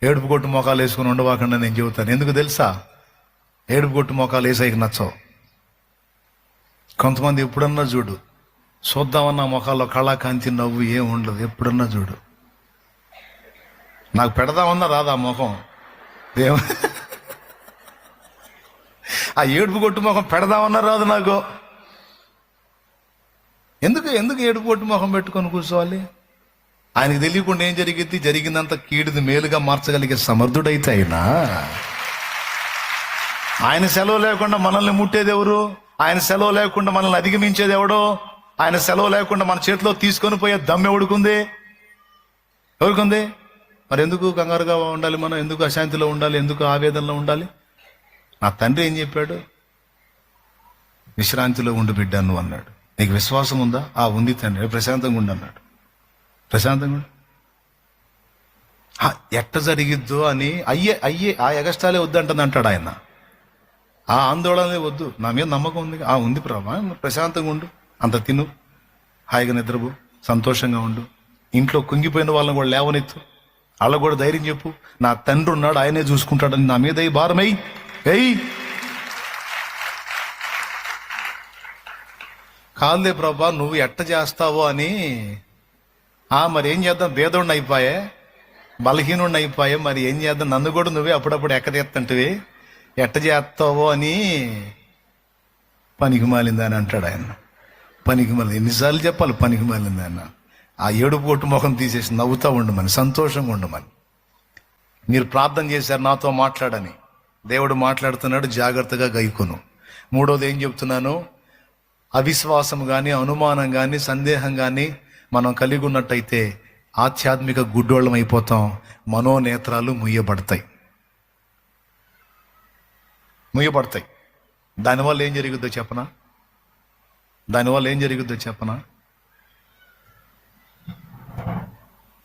ఏడుపు కొట్టు మోకాలు వేసుకుని ఉండవాకుండా నేను చెబుతాను. ఎందుకు తెలుసా? ఏడుపు కొట్టు మోకాలు వేసాయికి నచ్చవు. కొంతమంది ఎప్పుడన్నా చూడు, చూద్దామన్న మొఖాల్లో కళాకాంతి నవ్వు ఏం ఉండదు. ఎప్పుడన్నా చూడు, నాకు పెడదామన్నా రాదా ముఖం దేవ ఆ ఏడుపు కొట్టు ముఖం పెడదామన్నా రాదు నాకు. ఎందుకు ఏడుపు కొట్టు ముఖం పెట్టుకొని కూర్చోవాలి? ఆయనకు తెలియకుండా ఏం జరిగింది? జరిగిందంత కీడుది మేలుగా మార్చగలిగే సమర్థుడైతే ఆయన సెలవు లేకుండా మనల్ని ముట్టేది ఎవరు? ఆయన సెలవు లేకుండా మనల్ని అధిగమించేది ఎవడో? ఆయన సెలవు లేకుండా మన చేతిలో తీసుకొని పోయే దమ్ము ఎవడుకుంది? మరి ఎందుకు కంగారుగా ఉండాలి మనం? ఎందుకు అశాంతిలో ఉండాలి? ఎందుకు ఆవేదనలో ఉండాలి? నా తండ్రి ఏం చెప్పాడు? విశ్రాంతిలో ఉండి బిడ్డ నువ్వు అన్నాడు. నీకు విశ్వాసం ఉందా? ఉంది తండ్రి. ప్రశాంతంగా ఉండి అన్నాడు. ప్రశాంతంగా ఎట్ట జరిగిద్దో అని అయ్యే ఆ ఎగస్టాలే వద్దంటుంది అంటాడు ఆయన. ఆ ఆందోళనే వద్దు, నా మీద నమ్మకం ఉంది. ఉంది ప్రభా, ప్రశాంతంగా ఉండు, అంత తిను, హాయిగా నిద్రపో, సంతోషంగా ఉండు. ఇంట్లో కుంగిపోయిన వాళ్ళని కూడా లేవనెత్తు, వాళ్ళకు కూడా ధైర్యం చెప్పు. నా తండ్రి ఉన్నాడు, ఆయనే చూసుకుంటాడని నా మీద భారమై కాదులే ప్రభా నువ్వు ఎట్ట చేస్తావో అని. మరి ఏం చేద్దాం? భేదోడిని అయిపోయే, బలహీనుడిని అయిపోయే, మరి ఏం చేద్దాం? నన్ను కూడా నువ్వే అప్పుడప్పుడు ఎక్కడెత్తంటివి, ఎట్ట చేస్తావో అని. పనికి మాలింది అని అంటాడు ఆయన. పనికి మాలింది ఎన్నిసార్లు చెప్పాలి? పనికి మాలింది ఆయన. ఆ ఏడుపు కొట్టు ముఖం తీసేసి నవ్వుతూ ఉండమని, సంతోషంగా ఉండమని. మీరు ప్రార్థన చేశారు నాతో మాట్లాడని. దేవుడు మాట్లాడుతున్నాడు, జాగ్రత్తగా గైకొను. మూడోది ఏం చెప్తున్నాను? అవిశ్వాసం కానీ, అనుమానం కానీ, సందేహం కానీ మనం కలిగి ఉన్నట్టయితే ఆధ్యాత్మిక గుడ్డోళ్ళం అయిపోతాం. మనోనేత్రాలు ముయ్యబడతాయి. దానివల్ల ఏం జరుగుద్దో చెప్పనా?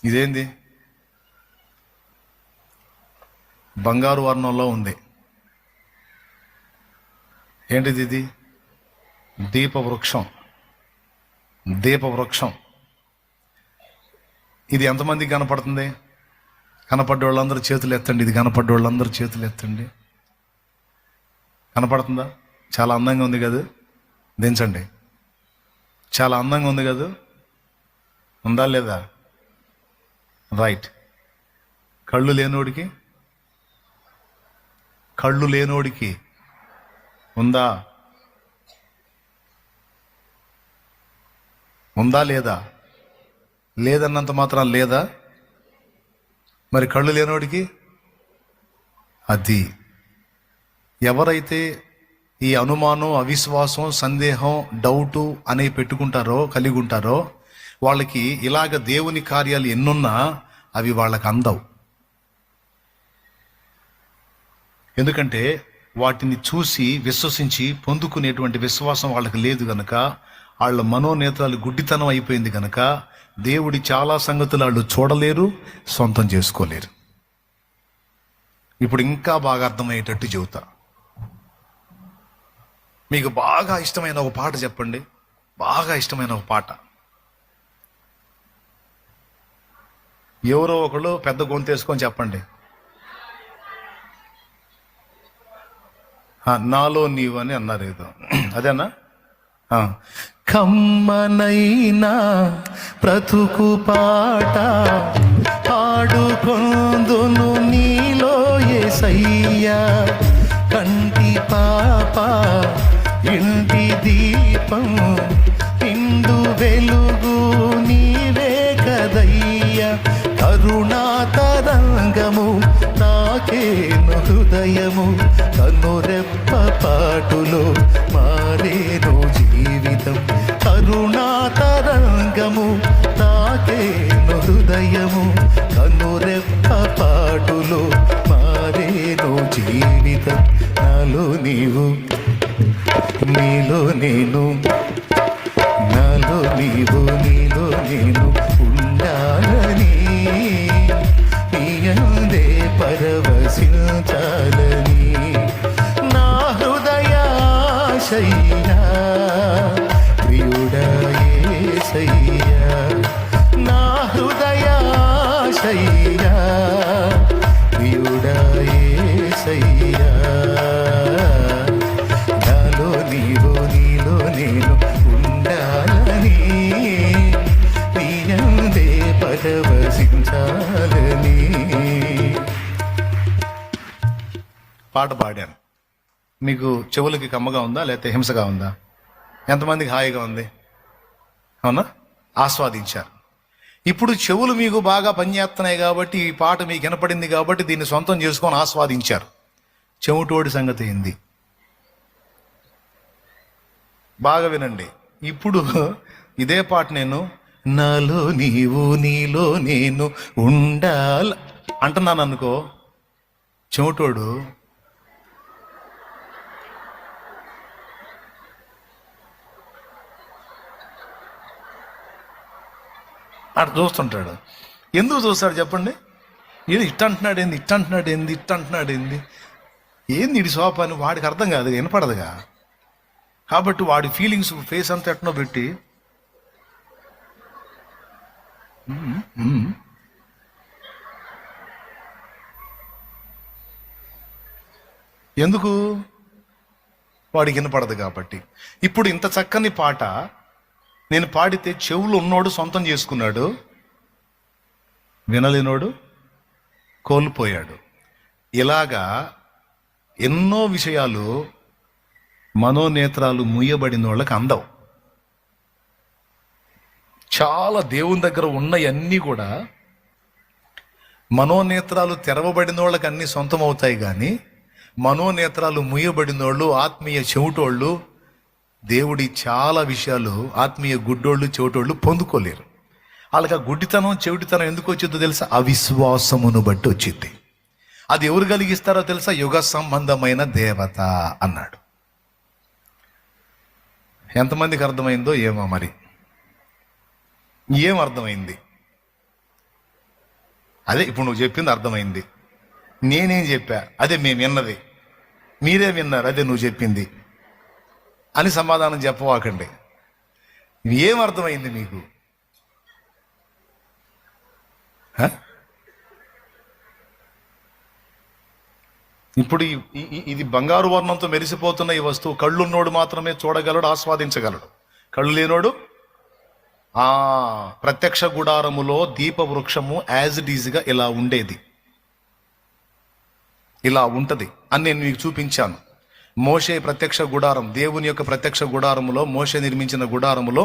ఇదేంది? బంగారు వర్ణంలో ఉంది. ఏంటిది ఇది? దీపవృక్షం. ఇది ఎంతమందికి కనపడుతుంది? కనపడ్డ వాళ్ళందరూ చేతులు ఎత్తండి. ఇది కనపడ్డ వాళ్ళందరూ చేతులు ఎత్తండి. కనపడుతుందా? చాలా అందంగా ఉంది కదా, దించండి. చాలా అందంగా ఉంది కదా, ఉందా లేదా? రైట్. కళ్ళు లేనోడికి ఉందా లేదా? లేదన్నంత మాత్రం లేదా? మరి కళ్ళు లేనోడికి అది. ఎవరైతే ఈ అనుమానం, అవిశ్వాసం, సందేహం, డౌటు అనేవి కలిగి ఉంటారో వాళ్ళకి ఇలాగ దేవుని కార్యాలు ఎన్నున్నా అవి వాళ్ళకి అందవు. ఎందుకంటే వాటిని చూసి విశ్వసించి పొందుకునేటువంటి విశ్వాసం వాళ్ళకి లేదు గనక, వాళ్ళ మనోనేత్రాలు గుడ్డితనం అయిపోయింది గనక దేవుడి చాలా సంగతులు వాళ్ళు చూడలేరు, సొంతం చేసుకోలేరు. ఇప్పుడు ఇంకా బాగా అర్థమయ్యేటట్టు చెబుతా. మీకు బాగా ఇష్టమైన ఒక పాట చెప్పండి. బాగా ఇష్టమైన ఒక పాట. ఎవరో ఒకళ్ళు పెద్ద గొంతేసుకొని చెప్పండి. నాలో నీవు అని అన్నారు ఏదో, అదేనా? కమ్మనైనా బ్రతుకు పాట పాడుకొందును నీలో యేసయ్యా. కంటి పాప ఇంటి దీపం నిండు వెలుగు నీవే కదయ్యా. కరుణా తరంగము నాకేను హృదయము, కనురెప్ప పాటులో మారేను జీవితం. కరుణా తరంగము నాకేను హృదయము, కనురెప్ప పాటులో మారేను జీవితం. నాలో నీవు, నీలో నేను, నాలో నీవు, నీలో నేను ఉండాలని, నీయందే పరవశించాలని. నా హృదయాశయ్యా ప్రియుడా యేసయ్యా. నా హృదయాశయ్యా పాట పాడాను. మీకు చెవులకి కమ్మగా ఉందా లేకపోతే హింసగా ఉందా? ఎంతమందికి హాయిగా ఉంది? అవునా? ఆస్వాదించారు. ఇప్పుడు చెవులు మీకు బాగా పనిచేస్తున్నాయి కాబట్టి, ఈ పాట మీకు వినపడింది కాబట్టి దీన్ని సొంతం చేసుకొని ఆస్వాదించారు. చెవిటోడి సంగతి ఏంది? బాగా వినండి. ఇప్పుడు ఇదే పాట నేను నాలో నీవు నీలో నేను ఉండాల అంటున్నాను అనుకో, చెవిటోడు అటు చూస్తుంటాడు. ఎందుకు చూస్తాడు చెప్పండి? ఇది ఇట్ట అంటున్నాడు ఏంది, ఇట్ట అంటున్నాడు ఏంది, ఇట్ట అంటున్నాడు ఏంది, ఏంది ఇడి సోప అని వాడికి అర్థం కాదు, వినపడదుగా. కాబట్టి వాడి ఫీలింగ్స్ ఫేస్ అంతా ఎట్నో పెట్టి ఎందుకు? వాడికి వినపడదు కాబట్టి. ఇప్పుడు ఇంత చక్కని పాట నేను పాడితే చెవులు ఉన్నోడు సొంతం చేసుకున్నాడు, వినలేనోడు కోల్పోయాడు. ఇలాగా ఎన్నో విషయాలు మనోనేత్రాలు మూయబడిన వాళ్ళకి అందవు. చాలా దేవుని దగ్గర ఉన్నవన్నీ కూడా మనోనేత్రాలు తెరవబడిన వాళ్ళకి అన్నీ సొంతం అవుతాయి, కానీ మనోనేత్రాలు మూయబడిన వాళ్ళు, ఆత్మీయ చెవిటోళ్ళు, దేవుడి చాలా విషయాలు ఆత్మీయ గుడ్డోళ్ళు చెవిటోళ్ళు పొందుకోలేరు. వాళ్ళకి ఆ గుడ్డితనం చెవిటితనం ఎందుకు వచ్చిందో తెలుసా? అవిశ్వాసమును బట్టి వచ్చింది. అది ఎవరు కలిగిస్తారో తెలుసా? యుగ సంబంధమైన దేవత అన్నాడు. ఎంతమందికి అర్థమైందో ఏమో మరి. ఏం అర్థమైంది? అదే ఇప్పుడు నువ్వు చెప్పింది అర్థమైంది. నేనేం చెప్పా? అదే మేము విన్నది. మీరే విన్నారు, అదే నువ్వు చెప్పింది అని సమాధానం చెప్పవాకండి. ఏం అర్థమైంది మీకు? ఇప్పుడు ఇది బంగారు వర్ణంతో మెరిసిపోతున్న ఈ వస్తువు కళ్ళున్నోడు మాత్రమే చూడగలడు, ఆస్వాదించగలడు. కళ్ళు లేనోడు ప్రత్యక్ష గుడారములో దీప వృక్షము యాజ్ ఇట్ ఈజ్గా ఇలా ఉండేది, ఇలా ఉంటది అని నేను మీకు చూపించాను. మోషే ప్రత్యక్ష గుడారం, దేవుని యొక్క ప్రత్యక్ష గుడారములో, మోషే నిర్మించిన గుడారములో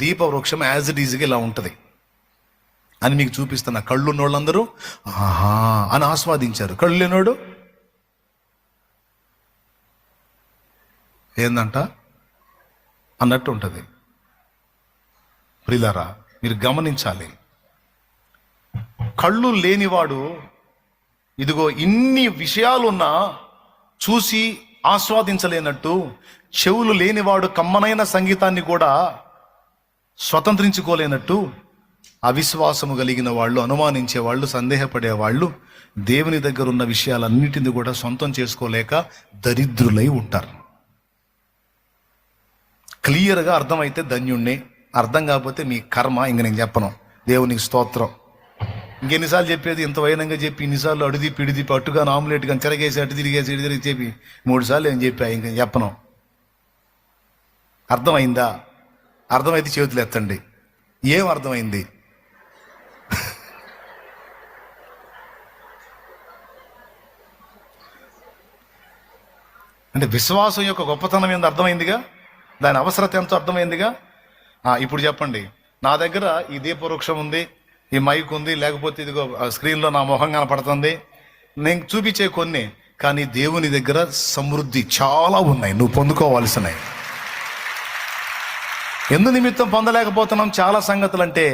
దీప వృక్షం యాజ్ ఇట్ ఈజ్గా ఇలా ఉంటది అని మీకు చూపిస్తున్నా. కళ్ళున్నోళ్ళందరూ ఆహా అని ఆస్వాదించారు. కళ్ళు లేనోడు ఏందంట అన్నట్టు ఉంటుంది. ప్రియులారా, మీరు గమనించాలి. కళ్ళు లేనివాడు ఇదిగో ఇన్ని విషయాలున్నా చూసి ఆస్వాదించలేనట్టు, చెవులు లేనివాడు కమ్మనైన సంగీతాన్ని కూడా స్వతంత్రించుకోలేనట్టు, అవిశ్వాసము కలిగిన వాళ్ళు, అనుమానించే వాళ్ళు, సందేహపడేవాళ్ళు దేవుని దగ్గర ఉన్న విషయాలన్నిటిని కూడా సొంతం చేసుకోలేక దరిద్రులై ఉంటారు. క్లియర్గా అర్థమైతే ధన్యుణ్ణి, అర్థం కాకపోతే మీ కర్మ. ఇంక నేను చెప్పను. దేవునికి స్తోత్రం. ఇంకెన్నిసార్లు చెప్పేది? ఇంత వైనంగా చెప్పి ఇన్నిసార్లు అడిది పిడిది పట్టుగా ఆమ్లెట్ కానీ తిరగేసి అటు తిరిగేసి ఇటు తిరిగి చెప్పి 3 సార్లు నేను చెప్పా, ఇంక చెప్పను. అర్థమైందా? అర్థమైతే చేతులు ఎత్తండి. ఏం అర్థమైంది? అంటే విశ్వాసం యొక్క గొప్పతనం ఏందో అర్థమైందిగా, దాని అవసరత ఎంతో అర్థమైందిగా. ఇప్పుడు చెప్పండి, నా దగ్గర ఈ దీపవృక్షం ఉంది, ఈ మైక్ ఉంది, లేకపోతే ఇదిగో స్క్రీన్లో నా మొహం కనపడుతుంది, నేను చూపించే కొన్ని. కానీ దేవుని దగ్గర సమృద్ధి చాలా ఉన్నాయి, నువ్వు పొందుకోవాల్సినవి. ఎందు నిమిత్తం పొందలేకపోతున్నాం చాలా సంగతులు అంటే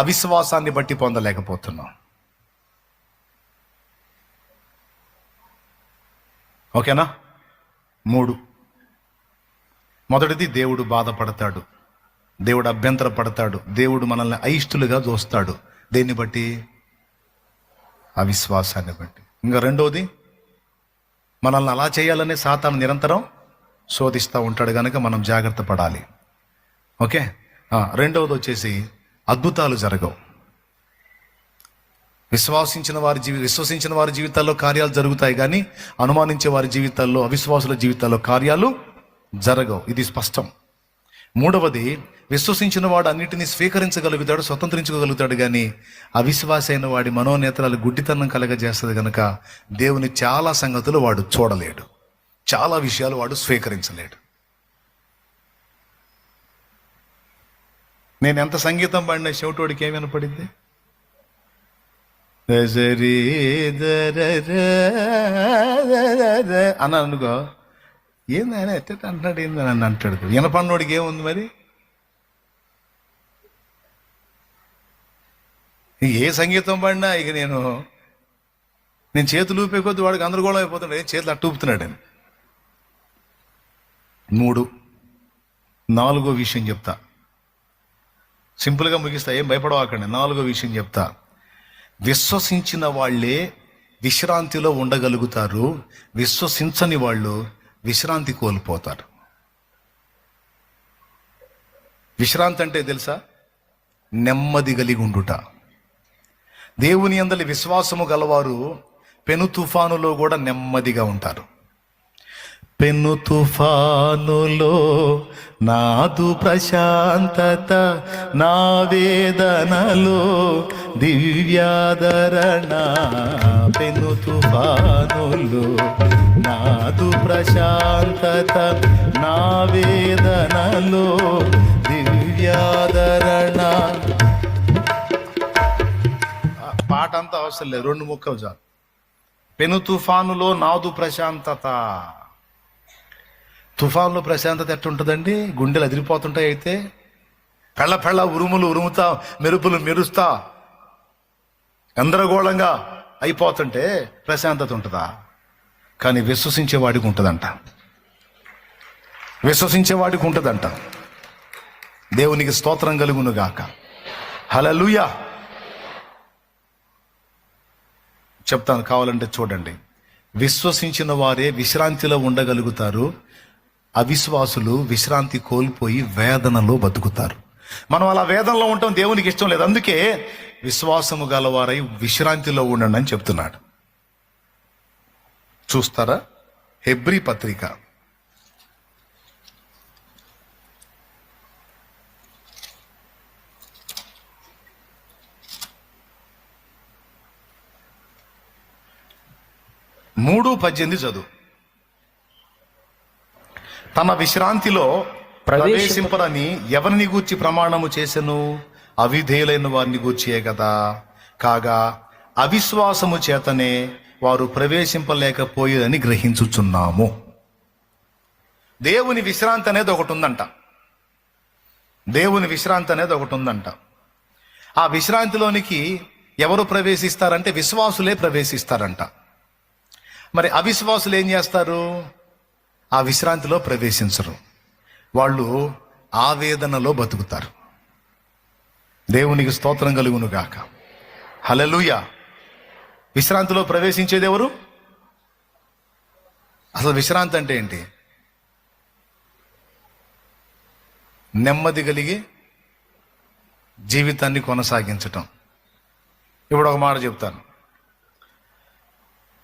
అవిశ్వాసాన్ని బట్టి పొందలేకపోతున్నాం. ఓకేనా? 3. మొదటిది, దేవుడు బాధపడతాడు, దేవుడు అభ్యంతర పడతాడు, దేవుడు మనల్ని అయిష్టులుగా చూస్తాడు. దేన్ని బట్టి? అవిశ్వాసాన్ని బట్టి. ఇంకా రెండోది, మనల్ని అలా చేయాలనే సాతాను నిరంతరం శోధిస్తూ ఉంటాడు, కనుక మనం జాగ్రత్త పడాలి. ఓకే. రెండవది వచ్చేసి అద్భుతాలు జరగవు. విశ్వసించిన వారి జీవితాల్లో కార్యాలు జరుగుతాయి, కానీ అనుమానించే వారి జీవితాల్లో, అవిశ్వాసుల జీవితాల్లో కార్యాలు జరగవు. ఇది స్పష్టం. మూడవది, విశ్వసించిన వాడు అన్నిటినీ స్వీకరించగలుగుతాడు, స్వతంత్రించగలుగుతాడు. కానీ అవిశ్వాసి అయిన వాడి మనోనేత్రాలు గుడ్డితనం కలగజేస్తుంది కనుక దేవుని చాలా సంగతులు వాడు చూడలేడు, చాలా విషయాలు వాడు స్వీకరించలేడు. నేను ఎంత సంగీతం పాడినా చెవిటోడికి ఏమి వినపడింది? అన్నాను అనుకో, ఏంది ఆయన ఎట్ట అంటున్నాడు, ఏంది అని అంటాడు. వినపడినోడికి ఏముంది మరి? ఏ సంగీతం పాడినా ఇక నేను చేతులు ఊపే కొద్ది వాడికి గందరగోళం అయిపోతున్నాడు, చేతులు అట్టు ఊపుతున్నాడని. 3, 4 విషయం చెప్తా, సింపుల్గా ముగిస్తా, ఏం భయపడవాకండి. 4 విషయం చెప్తా. విశ్వసించిన వాళ్ళే విశ్రాంతిలో ఉండగలుగుతారు, విశ్వసించని వాళ్ళు విశ్రాంతి కోల్పోతారు. విశ్రాంతి అంటే తెలుసా? నెమ్మది కలిగి ఉండుట. దేవుని యందలి విశ్వాసము గలవారు పెను తుఫానులో కూడా నెమ్మదిగా ఉంటారు. పెను తుఫానులో నాదు ప్రశాంతత, నా వేదనలో దివ్యాదరణ. పెను తుఫానులో నాదు ప్రశాంతత, నా వేదనలో దివ్యాదరణ. పాట అంతా అవసరం లేదు, 2 ముక్కలు చాలు. పెను తుఫానులో నాదు ప్రశాంతత. తుఫాన్లో ప్రశాంతత ఎట్టుంటుందండి? గుండెలు అదిరిపోతుంటాయి. అయితే పెళ్ళ ఉరుములు ఉరుముతా, మెరుపులు మెరుస్తా, గందరగోళంగా అయిపోతుంటే ప్రశాంతత ఉంటుందా? కానీ విశ్వసించేవాడికి ఉంటుందంట, విశ్వసించేవాడికి ఉంటుందంట. దేవునికి స్తోత్రం కలుగును గాక. హల్లెలూయా. చెప్తాను, కావాలంటే చూడండి. విశ్వసించిన వారే విశ్రాంతిలో ఉండగలుగుతారు, అవిశ్వాసులు విశ్రాంతి కోల్పోయి వేదనలో బతుకుతారు. మనం అలా వేదనలో ఉండటం దేవునికి ఇష్టం లేదు. అందుకే విశ్వాసము గలవారై విశ్రాంతిలో ఉండండి అని చెప్తున్నాడు. చూస్తారా? హెబ్రీ పత్రిక 3:18 చదువు. తన విశ్రాంతిలో ప్రవేశింపరని ఎవరిని గూర్చి ప్రమాణము చేసెను? అవిధేయులైన వారిని గూర్చియే కదా. కాగా అవిశ్వాసము చేతనే వారు ప్రవేశింపలేకపోయేదని గ్రహించుచున్నాము. దేవుని విశ్రాంతి అనేది ఒకటి ఉందంట. దేవుని విశ్రాంతి అనేది ఒకటి ఉందంట. ఆ విశ్రాంతిలోనికి ఎవరు ప్రవేశిస్తారంటే విశ్వాసులే ప్రవేశిస్తారంట. మరి అవిశ్వాసులు ఏం చేస్తారు? ఆ విశ్రాంతిలో ప్రవేశించరు. వాళ్ళు ఆవేదనలో బతుకుతారు. దేవునికి స్తోత్రం కలుగును గాక. హల్లెలూయా. విశ్రాంతిలో ప్రవేశించేది ఎవరు? అసలు విశ్రాంతి అంటే ఏంటి? నెమ్మది కలిగి జీవితాన్ని కొనసాగించటం. ఇప్పుడు ఒక మాట చెప్తాను.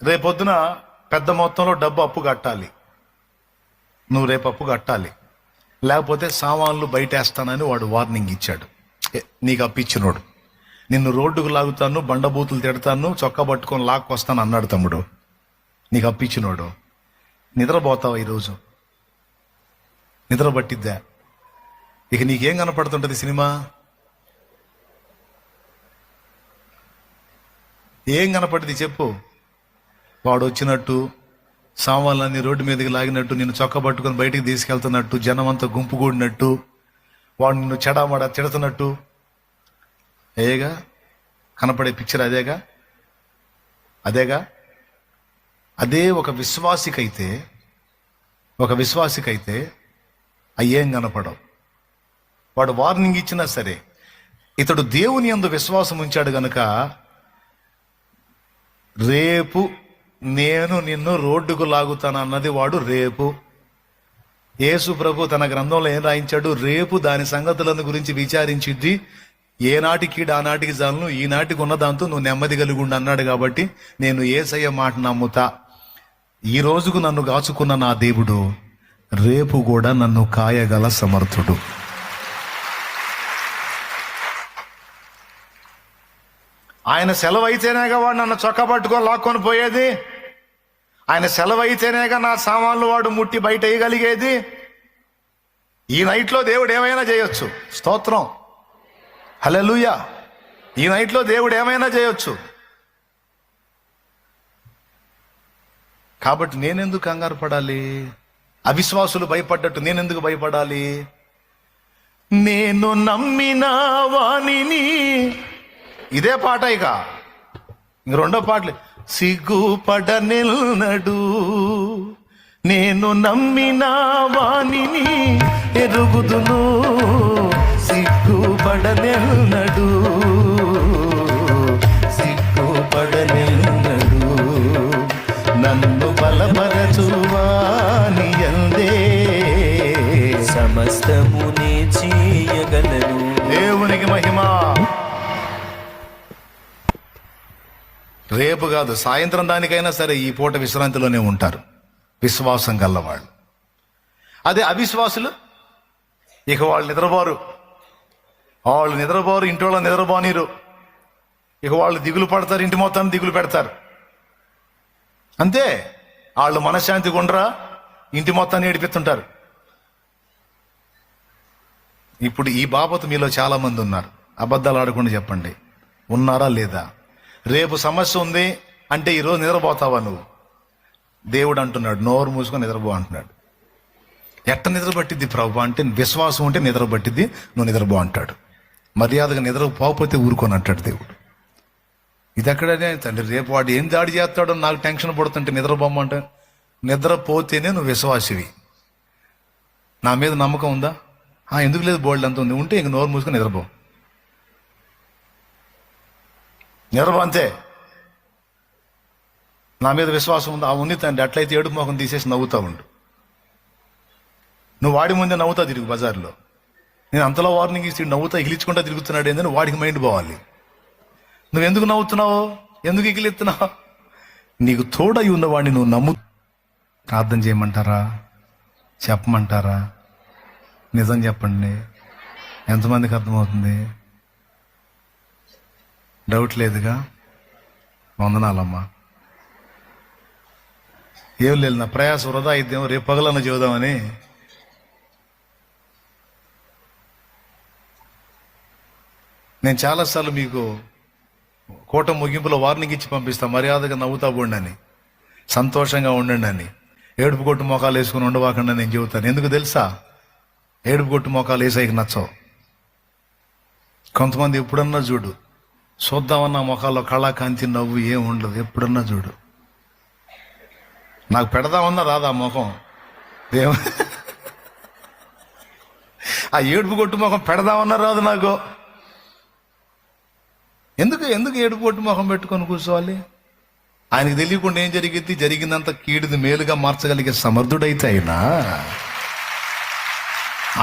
రేపొద్దున పెద్ద మొత్తంలో డబ్బు అప్పు కట్టాలి. నువ్వు రేపు అప్పు కట్టాలి, లేకపోతే సామాన్లు బయటేస్తానని వాడు వార్నింగ్ ఇచ్చాడు. నీకు అప్పిచ్చినోడు. నిన్ను రోడ్డుకు లాగుతాను, బండబూతులు తిడతాను, చొక్కా పట్టుకొని లాక్కొస్తాను అన్నాడు తమ్ముడు. నీకు అప్పిచ్చినోడు. నిద్రపోతావా? ఈరోజు నిద్ర పట్టిద్దా? ఇక నీకేం కనపడుతుంటది? సినిమా ఏం కనపడింది చెప్పు? వాడు వచ్చినట్టు, సామాన్లన్నీ రోడ్డు మీదకి లాగినట్టు, నిన్ను చొక్క పట్టుకొని బయటికి తీసుకెళ్తున్నట్టు, జనం అంతా గుంపు కూడినట్టు, వాడు నిన్ను చెడామడ తిడుతున్నట్టు. అదేగా కనపడే పిక్చర్. అదేగా అదే ఒక విశ్వాసికైతే అయ్యేం కనపడవు. వాడు వార్నింగ్ ఇచ్చినా సరే, ఇతడు దేవుని యందు విశ్వాసం ఉంచాడు గనుక రేపు నేను నిన్ను రోడ్డుకు లాగుతాను అన్నది వాడు రేపు. యేసు ప్రభు తన గ్రంథంలో ఏం రాయించాడు? రేపు దాని సంగతులను గురించి విచారించిద్ది, ఏనాటికి ఆనాటికి చాలను, ఈనాటికి ఉన్న దాంతో నువ్వు నెమ్మది కలిగి ఉండు అన్నాడు. కాబట్టి నేను యేసయ్య మాట నమ్ముతా. ఈ రోజుకు నన్ను కాచుకున్న నా దేవుడు రేపు కూడా నన్ను కాయగల సమర్థుడు. ఆయన సెలవు అయితేనేగా వాడు నన్ను చొక్కా పట్టుకొని లాక్కొని పోయేది. ఆయన సెలవు అయితేనేగా నా సామాన్లు వాడు ముట్టి బయట వేయగలిగేది. ఈ నైట్లో దేవుడు ఏమైనా చేయొచ్చు. స్తోత్రం, హల్లెలూయా. ఈ నైట్లో దేవుడు ఏమైనా చేయొచ్చు. కాబట్టి నేనెందుకు కంగారు పడాలి? అవిశ్వాసులు భయపడ్డట్టు నేనెందుకు భయపడాలి? నేను నమ్మిన వాణిని, ఇదే పాట. ఇక రెండో పాటలు, సిగ్గుపడనెన్నడు నేను నమ్మిన వాణిని ఎరుగుదును, సిగ్గుపడనెన్నడు, సిగ్గుపడనెన్నడు, నన్ను బలపరచువాని యందే సమస్తమునే చేయగలను. దేవునికి మహిమ. రేపు కాదు, సాయంత్రం దానికైనా సరే ఈ పూట విశ్రాంతిలోనే ఉంటారు విశ్వాసం గల్లవాళ్ళు. అదే అవిశ్వాసులు ఇక వాళ్ళు నిద్రపోరు, ఇంటి వాళ్ళ నిద్రపోనీరు. ఇక వాళ్ళు దిగులు పడతారు, ఇంటి మొత్తాన్ని దిగులు పెడతారు. అంతే, వాళ్ళు మనశ్శాంతి గుండ్రా ఇంటి మొత్తాన్ని ఏడిపిస్తుంటారు. ఇప్పుడు ఈ బాబతు మీలో చాలా మంది ఉన్నారు. అబద్ధాలు ఆడకుండా చెప్పండి, ఉన్నారా లేదా? రేపు సమస్య ఉంది అంటే ఈరోజు నిద్రపోతావా నువ్వు? దేవుడు అంటున్నాడు, నోరు మూసుకొని నిద్రపో అంటున్నాడు. ఎట్ట నిద్ర పట్టిద్ది ప్రభు అంటే, విశ్వాసం ఉంటే నిద్ర పట్టిద్ది, నువ్వు నిద్రపో అంటాడు. మర్యాదగా నిద్ర పోకపోతే ఊరుకొని అంటాడు దేవుడు. ఇది ఎక్కడనే తండ్రి, రేపు వాడు ఏం దాడి చేస్తాడో నాకు టెన్షన్ పడుతుంటే నిద్రపోమంటే, నిద్రపోతేనే నువ్వు విశ్వాసివి. నా మీద నమ్మకం ఉందా? ఎందుకు లేదు, బోల్డ్ అంత ఉంది. ఉంటే ఇంక నోరు మూసుకొని నిద్రపో, అంతే. నా మీద విశ్వాసం ఉందా? ఉంది తండ్రి. అట్లయితే ఏడుపు మొఖం తీసేసి నవ్వుతా ఉండు. నువ్వు వాడి ముందే నవ్వుతా తిరుగు బజార్లో. నేను అంతలో వార్నింగ్ ఇచ్చి నవ్వుతా ఇగిలించుకుంటా తిరుగుతున్నాడు ఏందని వాడికి మైండ్ పోవాలి. నువ్వు ఎందుకు నవ్వుతున్నావు, ఎందుకు ఇగిలిస్తున్నావు? నీకు తోడై ఉన్నవాడిని నువ్వు నమ్ము. ప్రార్థన చేయమంటారా, చెప్పమంటారా? నిజం చెప్పండి, ఎంతమందికి అర్థమవుతుంది? డౌట్ లేదుగా? వందనాలమ్మా. ఏం లేదు, నా ప్రయాస వృధా అయిద్దేమో, రేపు పగలన్న చూద్దామని. నేను చాలాసార్లు మీకు కోట ముగింపులో వార్నింగ్ ఇచ్చి పంపిస్తా, మర్యాదగా నవ్వుతా పోండి, సంతోషంగా ఉండండి అని. ఏడుపు కొట్టు మోకాలు వేసుకుని ఉండవాకుండా నేను చెబుతాను. ఎందుకు తెలుసా? ఏడుపు కొట్టు మోకాలు వేసాయికి నచ్చవు. కొంతమంది ఎప్పుడన్నా చూడు, చూద్దామన్నా మొఖాల్లో కళాకాంతి నవ్వు ఏం ఉండదు. ఎప్పుడన్నా చూడు, నాకు పెడదామన్నా రాదా ముఖం? ఆ ఏడుపు కొట్టు ముఖం పెడదామన్నా రాదు నాకు. ఎందుకు ఏడుపు కొట్టు ముఖం పెట్టుకొని కూర్చోవాలి? ఆయనకు తెలియకుండా ఏం జరిగింది? జరిగిందంత కీడుది మేలుగా మార్చగలిగే సమర్థుడైతే అయినా,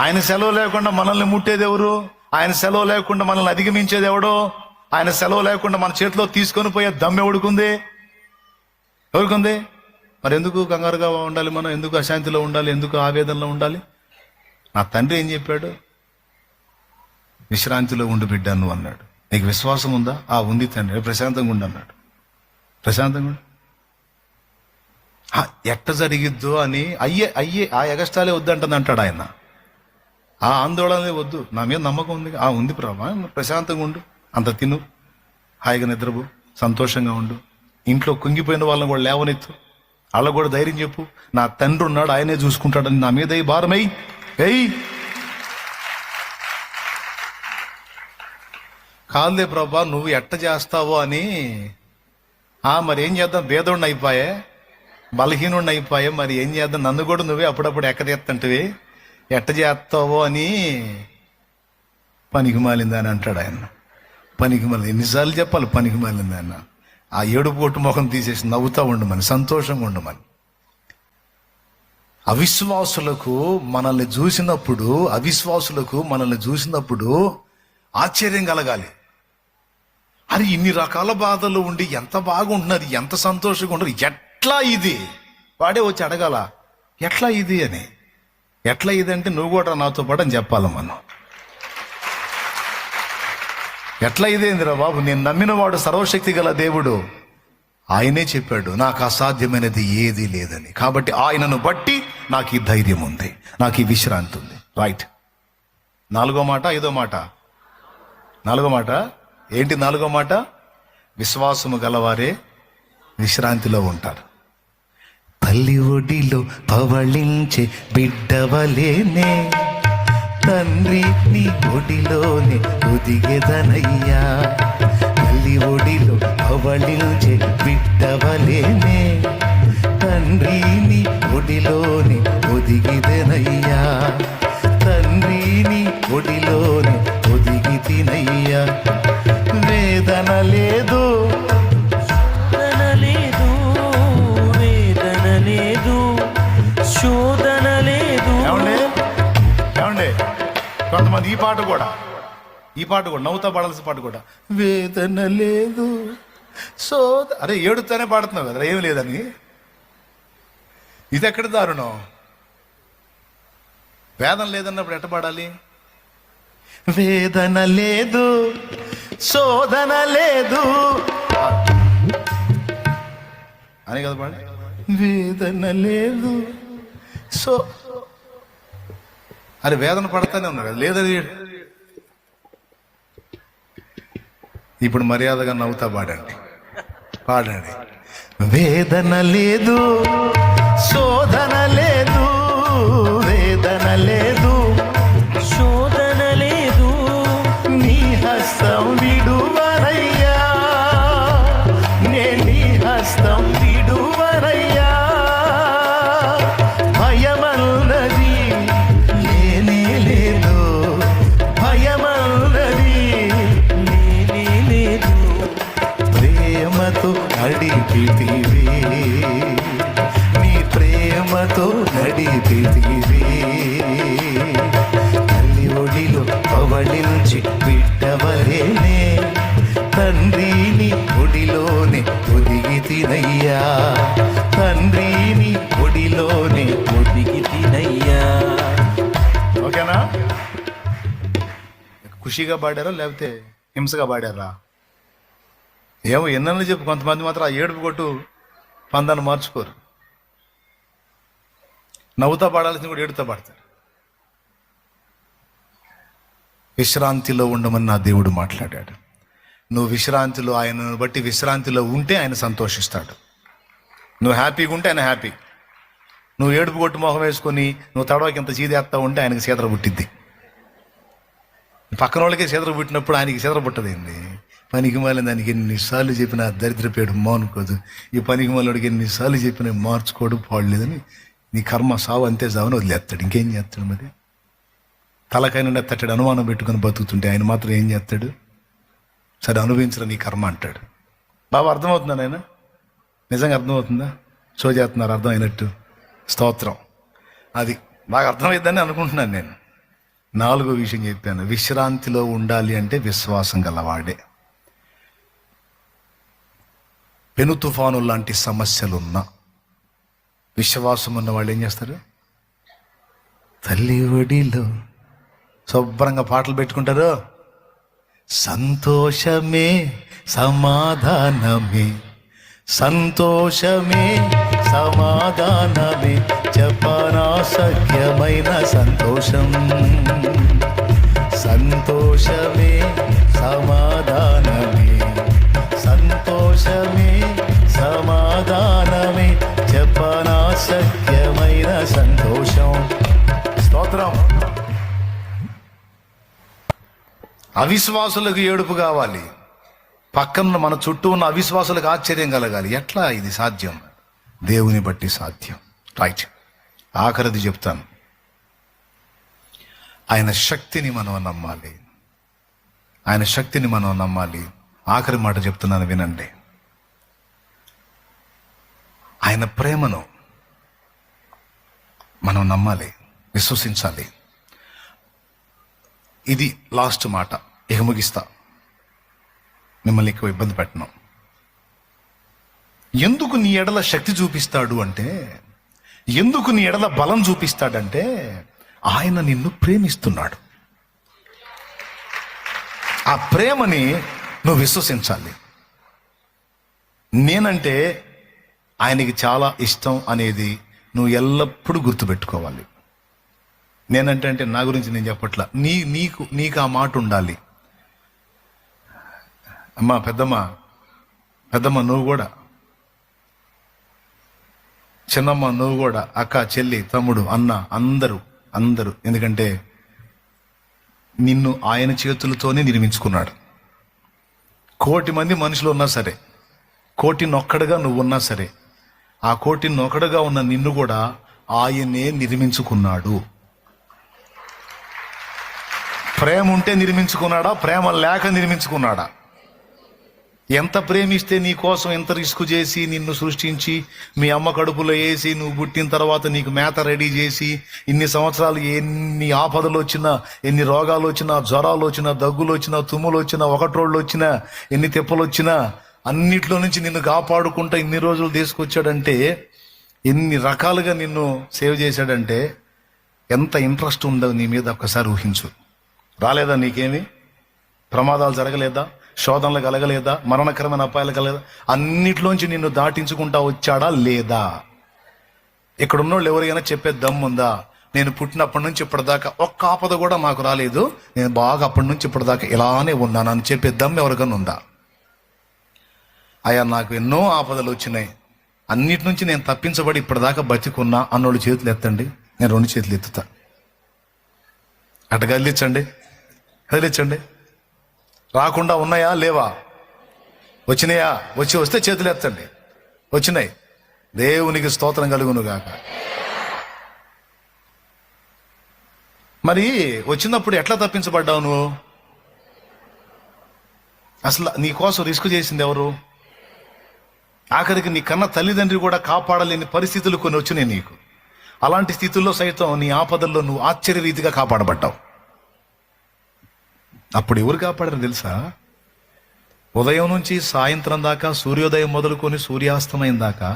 ఆయన సెలవు లేకుండా మనల్ని ముట్టేది ఎవరు? ఆయన సెలవు లేకుండా మనల్ని అధిగమించేది ఎవడో? ఆయన సెలవు లేకుండా మన చేతిలో తీసుకొని పోయే దమ్ము ఎవరికుంది? మరి ఎందుకు కంగారుగా ఉండాలి మనం? ఎందుకు అశాంతిలో ఉండాలి? ఎందుకు ఆవేదనలో ఉండాలి? నా తండ్రి ఏం చెప్పాడు? విశ్రాంతిలో ఉండి బిడ్డ నువ్వు అన్నాడు. నీకు విశ్వాసం ఉందా? ఉంది తండ్రి. ప్రశాంతంగా ఉండి అన్నాడు. ప్రశాంతంగా ఎట్ట జరిగిద్దో అని అయ్యే ఆ ఎగస్టాలే వద్దంటుంది అంటాడు ఆయన. ఆ ఆందోళనే వద్దు, నా మీద నమ్మకం ఉంది. ఉంది ప్రభా, ప్రశాంతంగా ఉండు, అంత తిను, హాయిగా నిద్రపో, సంతోషంగా ఉండు. ఇంట్లో కుంగిపోయిన వాళ్ళని కూడా లేవనెత్తు, వాళ్ళకు కూడా ధైర్యం చెప్పు. నా తండ్రి ఉన్నాడు, ఆయనే చూసుకుంటాడని నా మీద భారమై కాదులే ప్రభా నువ్వు ఎట్ట చేస్తావో అని. మరి ఏం చేద్దాం, భేదోడిని అయిపోయే, బలహీనుడిని అయిపోయే, మరి ఏం చేద్దాం, నన్ను కూడా నువ్వే అప్పుడప్పుడు ఎక్కడెత్తంటివి, ఎట్ట చేస్తావో అని. పనికి మాలింది అని అంటాడు ఆయన. పనికి మాలింది ఎన్నిసార్లు చెప్పాలి? పనికి మాలింది ఆయన. ఆ ఏడుపు కొట్టు ముఖం తీసేసి నవ్వుతా ఉండమని, సంతోషంగా ఉండమని. అవిశ్వాసులకు మనల్ని చూసినప్పుడు ఆశ్చర్యం కలగాలి. అరే ఇన్ని రకాల బాధలు ఉండి ఎంత బాగుంటున్నారు, ఎంత సంతోషంగా ఉంటారు, ఎట్లా ఇది? వాడే వచ్చి అడగాల, ఎట్లా ఇది అని. ఎట్లా ఇది అంటే నువ్వు కూడా నాతో పాటు అని చెప్పాలి మనం. ఎట్లా ఇదేందిరా బాబు, నేను నమ్మిన వాడు సర్వశక్తి గల దేవుడు, ఆయనే చెప్పాడు నాకు అసాధ్యమైనది ఏదీ లేదని. కాబట్టి ఆయనను బట్టి నాకు ఈ ధైర్యం ఉంది, నాకు ఈ విశ్రాంతి ఉంది. రైట్. నాలుగో మాట ఏంటి నాలుగో మాట? విశ్వాసము గలవారే విశ్రాంతిలో ఉంటారు. తల్లి ఒడిలో పవళించే బిడ్డవలేనే, తండ్రి నీ ఒడిలోనే ఒదిగెదనయ్యా. తల్లి ఒడిలో పవళించే బిడ్డవలేనే, తండ్రి నీ ఒడిలోనే ఒదిగిదెనయ్యా. తండ్రి నీ ఒడిలోనే ఒదిగి తినయ్యా. వేదన లేదు, వేదన లేదు, శోధన లేదు. ఏమండే కొంతమంది ఈ పాట కూడా నవ్వుతా పాడాల్సిన పాట కూడా, వేదన లేదు అరే ఏడుతానే పాడుతున్నావు కదా ఏమి లేదని. ఇది ఎక్కడ దారుణం? వేదన లేదన్నప్పుడు ఎట్ట పాడాలి? వేదన లేదు, శోధన లేదు అని కదా పాడి. వేదన లేదు అరే వేదన పడతానే ఉన్నాడు లేదని. ఇప్పుడు మర్యాదగా నవ్వుతా పాడండి. వేదన లేదు, శోధన లేదు, వేదన లేదు, శోధన లేదు, నీ హస్తం విడువరయ్యా, నీ హస్తం విడువరయ్యా. భయమన్నది లేనే లేదు, భయమన్నది లేనే లేదు. ప్రేమతో నడిపితివి, నీ ప్రేమతో నడిపితివి. తల్లి ఒడిలో పవళించి బిడ్డవలేనే, తండ్రిని ఒడిలోనే ఒదిగి తినయ్యా. తండ్రిని ఒడిలోనే ఒదిగి తినయ్యా. ఓకేనా? ఖుషిగా పాడారా లేకపోతే హింసగా పాడారా? ఏమో ఎన్నెన్నో చెప్పు. కొంతమంది మాత్రం ఆ ఏడుపు కొట్టు పందాన్ని మార్చుకోరు. నవ్వుతా పాడాల్సింది కూడా ఏడుతా పాడతారు. విశ్రాంతిలో ఉండమని నా దేవుడు మాట్లాడాడు. నువ్వు విశ్రాంతిలో, ఆయనను బట్టి విశ్రాంతిలో ఉంటే ఆయన సంతోషిస్తాడు. నువ్వు హ్యాపీగా ఉంటే ఆయన హ్యాపీ. నువ్వు ఏడుపు కొట్టు మొహం వేసుకొని నువ్వు తడవకి ఇంత చీదేస్తా ఉంటే ఆయనకి సీతర పుట్టిద్ది. పక్కన వాళ్ళకే సీతర పుట్టినప్పుడు ఆయనకి సీతర పుట్టదేంది? పనికి మాలిన దానికి ఎన్నిసార్లు చెప్పినా దరిద్ర పేడు మానుకోదు. ఈ పనికి మాలిడికి ఎన్నిసార్లు చెప్పినా మార్చుకోడు, పాడలేదని నీ కర్మ సావు అంతే సావని వదిలేస్తాడు. ఇంకేం చేస్తాడు? మరి తలకైనా తట్టడు అనుమానం పెట్టుకుని బతుకుతుంటే ఆయన మాత్రం ఏం చేస్తాడు? సరే అనుభవించరా నీ కర్మ అంటాడు. బాబా అర్థమవుతుందా నాయన? నిజంగా అర్థమవుతుందా? షో చేస్తున్నారు అర్థం అయినట్టు. స్తోత్రం. అది బాగా అర్థమైద్దని అనుకుంటున్నాను నేను. నాలుగో విషయం చెప్పాను, విశ్రాంతిలో ఉండాలి అంటే విశ్వాసం గలవాడే. పెను తుఫాను లాంటి సమస్యలున్నా విశ్వాసం ఉన్న వాళ్ళు ఏం చేస్తారు? తల్లి ఒడిలో శుభ్రంగా పాటలు పెట్టుకుంటారు. సంతోషమే సమాధానమే, సంతోషమే సమాధానమే, చెప్పనా సఖ్యమైన సంతోషం. సంతోషమే సమాధానమే, సంతోషమే సమాధానమే, చెప్పనా సఖ్యమైన సంతోషం. స్తోత్రం. అవిశ్వాసులకు ఏడుపు కావాలి, పక్కన మన చుట్టూ ఉన్న అవిశ్వాసులకు ఆశ్చర్యం కలగాలి. ఎట్లా ఇది సాధ్యం? దేవుని బట్టి సాధ్యం. రైట్. ఆఖరిది చెప్తాను, ఆయన శక్తిని మనం నమ్మాలి. ఆయన శక్తిని మనం నమ్మాలి. ఆఖరి మాట చెప్తున్నాను వినండి. ఆయన ప్రేమను మనం నమ్మాలి, విశ్వసించాలి. ఇది లాస్ట్ మాట, ఇక ముగిస్తా, మిమ్మల్ని ఎక్కువ ఇబ్బంది పెట్టను. ఎందుకు నీ ఎడల శక్తి చూపిస్తాడు అంటే, ఎందుకు నీ ఎడల బలం చూపిస్తాడంటే ఆయన నిన్ను ప్రేమిస్తున్నాడు. ఆ ప్రేమని నువ్వు విశ్వసించాలి. నేనంటే ఆయనకి చాలా ఇష్టం అనేది నువ్వు ఎల్లప్పుడూ గుర్తుపెట్టుకోవాలి. నేనంటే నా గురించి నేను చెప్పట్లా, నీకు ఆ మాట ఉండాలి. అమ్మా, పెద్దమ్మ నువ్వు కూడా, చిన్నమ్మ నువ్వు కూడా, అక్క, చెల్లి, తమ్ముడు, అన్న, అందరూ ఎందుకంటే నిన్ను ఆయన చేతులతోనే నిర్మించుకున్నాడు. 1,000,000 మంది మనుషులు ఉన్నా సరే, 1,000,001గా నువ్వు ఉన్నా సరే, ఆ 1,000,001గా ఉన్న నిన్ను కూడా ఆయనే నిర్మించుకున్నాడు. ప్రేమ ఉంటే నిర్మించుకున్నాడా, ప్రేమ లేక నిర్మించుకున్నాడా? ఎంత ప్రేమిస్తే నీ కోసం ఎంత రిస్క్ చేసి నిన్ను సృష్టించి మీ అమ్మ కడుపులో వేసి నువ్వు పుట్టిన తర్వాత నీకు మేత రెడీ చేసి ఇన్ని సంవత్సరాలు ఎన్ని ఆపదలు వచ్చినా, ఎన్ని రోగాలు వచ్చినా, జ్వరాలు వచ్చినా, దగ్గులు వచ్చినా, తుమ్ములు వచ్చినా, ఒకటోళ్ళు వచ్చినా, ఎన్ని తెప్పలు వచ్చినా అన్నిట్లో నుంచి నిన్ను కాపాడుకుంటా ఇన్ని రోజులు తీసుకొచ్చాడంటే, ఎన్ని రకాలుగా నిన్ను సేవ్ చేశాడంటే ఎంత ఇంట్రెస్ట్ ఉండదు నీ మీద ఒక్కసారి ఊహించు. రాలేదా నీకేమి? ప్రమాదాలు జరగలేదా? శోధనలు కలగలేదా? మరణకరమైన అపాయాలు కలగలేదా? అన్నిట్లోంచి నిన్ను దాటించుకుంటా వచ్చాడా లేదా? ఇక్కడ ఉన్నోళ్ళు ఎవరికైనా చెప్పే దమ్ముందా? నేను పుట్టినప్పటి నుంచి ఇప్పటిదాకా ఒక్క ఆపద కూడా నాకు రాలేదు, నేను బాగా అప్పటి నుంచి ఇప్పటిదాకా ఇలానే ఉన్నాను అని చెప్పే దమ్ము ఎవరికైనా ఉందా? అయ్యా నాకు ఎన్నో ఆపదలు వచ్చినాయి, అన్నిటి నుంచి నేను తప్పించబడి ఇప్పటిదాకా బతికున్నా అన్నోళ్ళు చేతులు ఎత్తండి, నేను 2 చేతులు ఎత్తుతా. అటు కదిలించండి. రాకుండా ఉన్నాయా లేవా? వచ్చినాయా? వస్తే చేతులు ఎత్తండి. వచ్చినాయి. దేవునికి స్తోత్రం కలుగును గాక. మరి వచ్చినప్పుడు ఎట్లా తప్పించబడ్డావు నువ్వు? అసలు నీ కోసం రిస్క్ చేసింది ఎవరు? ఆఖరికి నీ కన్న తల్లిదండ్రి కూడా కాపాడలేని పరిస్థితులు కొన్ని వచ్చినాయి నీకు. అలాంటి స్థితుల్లో సైతం నీ ఆపదల్లో నువ్వు ఆశ్చర్యరీతిగా కాపాడబడ్డావు. అప్పుడు ఎవరు కాపాడారు తెలుసా? ఉదయం నుంచి సాయంత్రం దాకా, సూర్యోదయం మొదలుకొని సూర్యాస్తమయం దాకా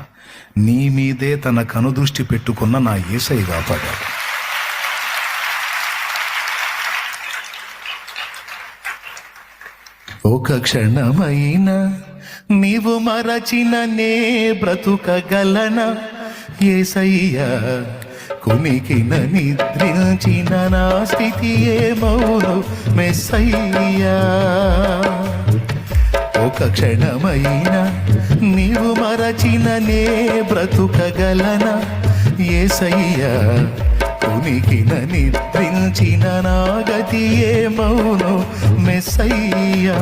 నీ మీదే తన కనుదృష్టి పెట్టుకున్న నా యేసయ్య కాపాడాడు. ఒక క్షణమైనా నీవు మరచిన నే బ్రతుకగలనా యేసయ్యా? కుమికిన నిద్రించిన నా స్థితి ఏమౌను మెస్సయ్యా? ఒక క్షణమైనా నీవు మరచిన నే బ్రతుకగలనా యేసయ్యా? కుమికిన నిద్రించిన నా గతి ఏమౌను మెస్సయ్యా?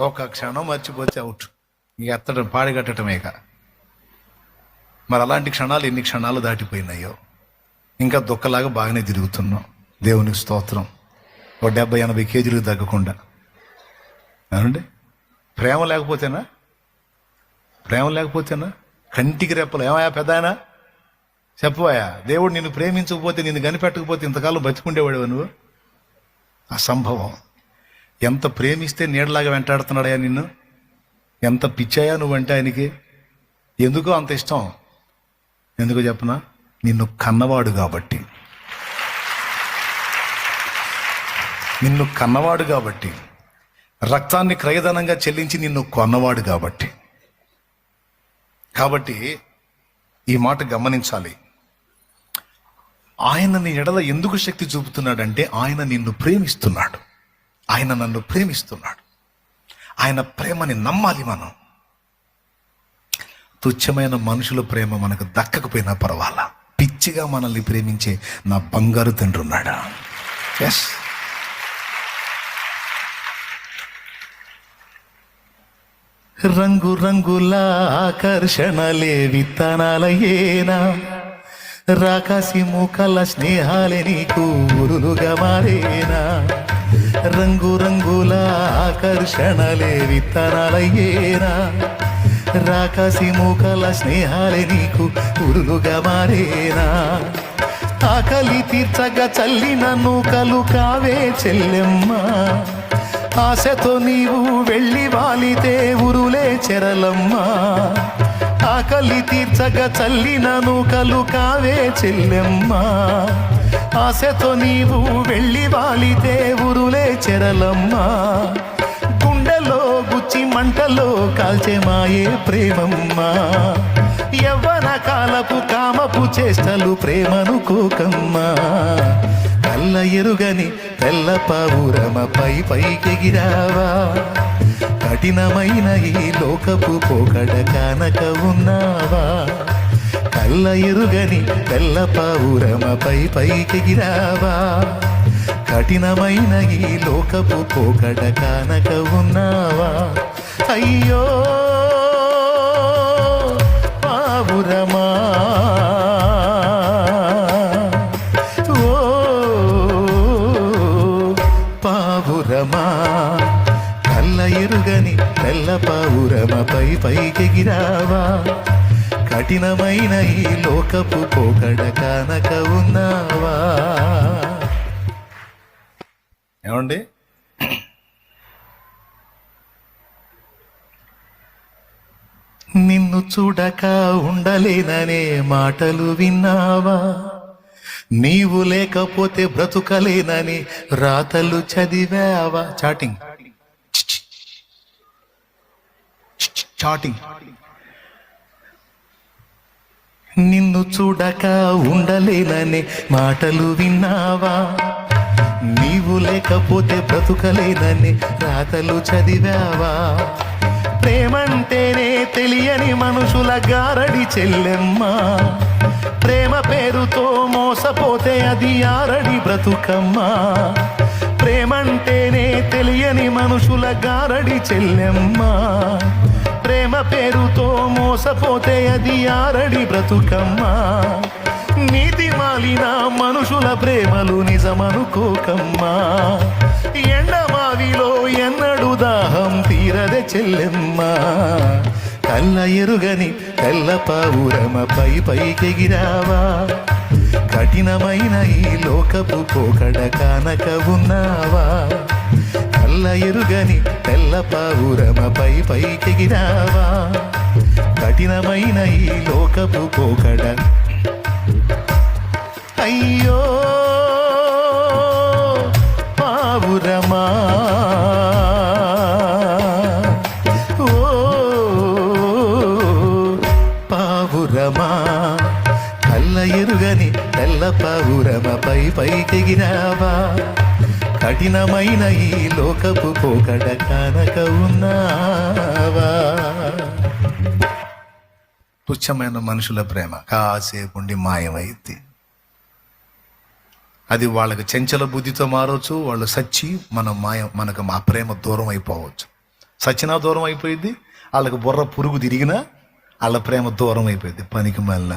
ఒక క్షణం మర్చిపోతే అవుట్, ఇక ఎత్తడం పాడిగట్టడమేక. మరి అలాంటి క్షణాలు ఎన్ని క్షణాలు దాటిపోయినాయో. ఇంకా దుక్కలాగా బాగానే తిరుగుతున్నాం. దేవునికి స్తోత్రం. 70-80 కేజీలు తగ్గకుండా. అవునండి. ప్రేమ లేకపోతేనా? కంటికి రెప్పలు ఏమయ్యా పెద్దాయనా చెప్పవయ్యా? దేవుడు నిన్ను ప్రేమించకపోతే, నిన్ను కనిపెట్టకపోతే ఇంతకాలం బతికుండేవాడు నువ్వు? అసంభవం. ఎంత ప్రేమిస్తే నీడలాగా వెంటాడుతున్నాడయా నిన్ను? ఎంత పిచ్చాయా నువ్వంటే ఆయనకి? ఎందుకో అంత ఇష్టం. ఎందుకో చెప్పనా? నిన్ను కన్నవాడు కాబట్టి. రక్తాన్ని క్రయధనంగా చెల్లించి నిన్ను కొన్నవాడు కాబట్టి ఈ మాట గమనించాలి. ఆయన నీ ఎడల ఎందుకు శక్తి చూపుతున్నాడంటే ఆయన నిన్ను ప్రేమిస్తున్నాడు, ఆయన నన్ను ప్రేమిస్తున్నాడు. ఆయన ప్రేమని నమ్మాలి మనం. తుచ్చమైన మనుషుల ప్రేమ మనకు దక్కకపోయినా పర్వాలా, పిచ్చిగా మనల్ని ప్రేమించే నా బంగారు తండ్రి ఉన్నాడా? ఎస్. రంగు రంగుల ఆకర్షణలే విత్తనాలయేనా, రాకాసి మూకల స్నేహాలే నీకు ఊరులుగా మారేనా. రంగు రంగుల ఆకర్షణలే విత్తనాలయేనా, రాకాసి మూకల స్నేహాలే నీకు ఊరులుగా మారేనా. ఆకలి తీర్చగా చల్లిన నూకలు కావే చెల్లెమ్మ, ఆశతో నీవు వెళ్ళి వాలితే ఉరులే చెరలమ్మ. ఆకలి తీర్చగా చల్లిన నూకలు కావే చెల్లెమ్మ. ఆశతో నీవు వెళ్ళి వాలితే ఉరులే చెరలమ్మ. గుండెలో గుచ్చి మంటలో కాల్చే మాయే ప్రేమమ్మ. యవ్వన కాలపు కామపు చేష్టలు ప్రేమను కోకమ్మా. కళ్ళ ఎరుగని తెల్ల పావురమ పైకెగిరావా. కఠినమైన ఈ లోకపు పోకడ కానక ఉన్నావా. కళ్ళ ఎరుగని తెల్ల పావురమ పైకెగిరావా. కఠినమైన ఈ లోకపు పోకడ కానక ఉన్నావా. అయ్యో పావురమా, ఓ పావురమా, కళ్ళ ఎరుగని తెల్ల పావురమ పైకెగిరావా. కఠినమైన ఈ లోకపు పోకడ కానక ఉన్నావా. ఏమండి, నిన్ను చూడక ఉండలేననే మాటలు విన్నావా. నీవు లేకపోతే బ్రతుకలేనని రాతలు చదివావా. Chatting chatting. నిన్ను చూడక ఉండలేననే మాటలు విన్నావా. నీవు లేకపోతే బ్రతుకలేనని రాతలు చదివావా. ప్రేమంటేనే తెలియని మనుషుల గారడి చెల్లెమ్మ. ప్రేమ పేరుతో మోసపోతే అది ఆరడి బ్రతుకమ్మ. ప్రేమంటేనే తెలియని మనుషుల గారడి చెల్లెమ్మ. ప్రేమ పేరుతో మోసపోతే అది ఆరడి బ్రతుకమ్మ. నీతి మాలిన మనుషుల ప్రేమలు నిజమనుకోకమ్మా. ఎండమావిలో ఎన్నడు దాహం తీరదే చెల్లెమ్మ. కళ్ళ ఎరుగని తెల్ల పావురమ పైకెగిరావా. కఠినమైన ఈ లోకపు పోకడ కానక ఉన్నావా. కళ్ళ ఎరుగని తెల్ల పావురమ పైకెగిరావా. కఠినమైన ఈ లోకపు పోకడ. అయ్యో పావురమా, ఓ పావురమా, కళ్ళ ఎరుగని తెల్ల పావురమ పైకెగిరావా. కఠినమైన ఈ లోకపు పోకడ కానక ఉన్నావా. తుచ్చమైన మనుషుల ప్రేమ కాసేపుండి మాయమైంది. అది వాళ్ళకి చెంచల బుద్ధితో మారవచ్చు. వాళ్ళు సచ్చి మనకు మా ప్రేమ దూరం అయిపోవచ్చు. సచ్చినా దూరం అయిపోయింది. వాళ్ళకి బుర్ర పురుగు తిరిగినా వాళ్ళ ప్రేమ దూరం అయిపోయింది. పనికి మాలిన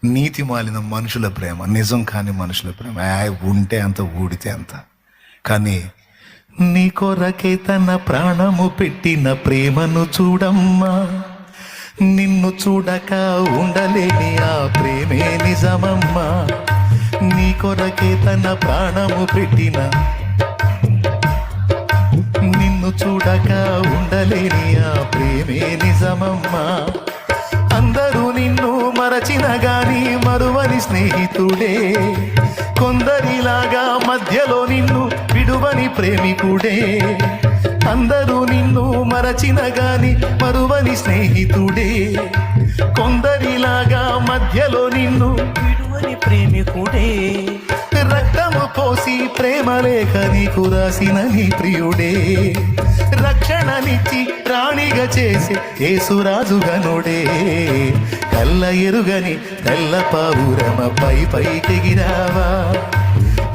నీతి మాలిన మనుషుల ప్రేమ, నిజం కాని మనుషుల ప్రేమ ఉంటే అంత, ఊడితే అంత. కానీ నీ కొరకే తన ప్రాణము పెట్టిన ప్రేమను చూడమ్మా. నిన్ను చూడక ఉండలేని ఆ ప్రేమే నిజమమ్మా. నీ కొరకే తన ప్రాణము పెట్టిన, నిన్ను చూడక ఉండలేని ఆ ప్రేమే నిజమమ్మా. అందరూ నిన్ను మరచిన గాని మరువని స్నేహితుడే. కొందరిలాగా మధ్యలో నిన్ను విడువని ప్రేమికుడే. అందరూ నిన్ను మరచిన గాని మరువని స్నేహితుడే. కొందరిలాగా మధ్యలో నిన్ను విడువని ప్రేమికుడే. రక్తము పోసి ప్రేమ లేఖ నీకు రాసిన నీ ప్రియుడే. రక్షణనిచ్చి రాణిగా చేసే యేసురాజుగనుడే. కళ్ళ ఎరుగని తెల్ల పావురమ పైకెగిరావా.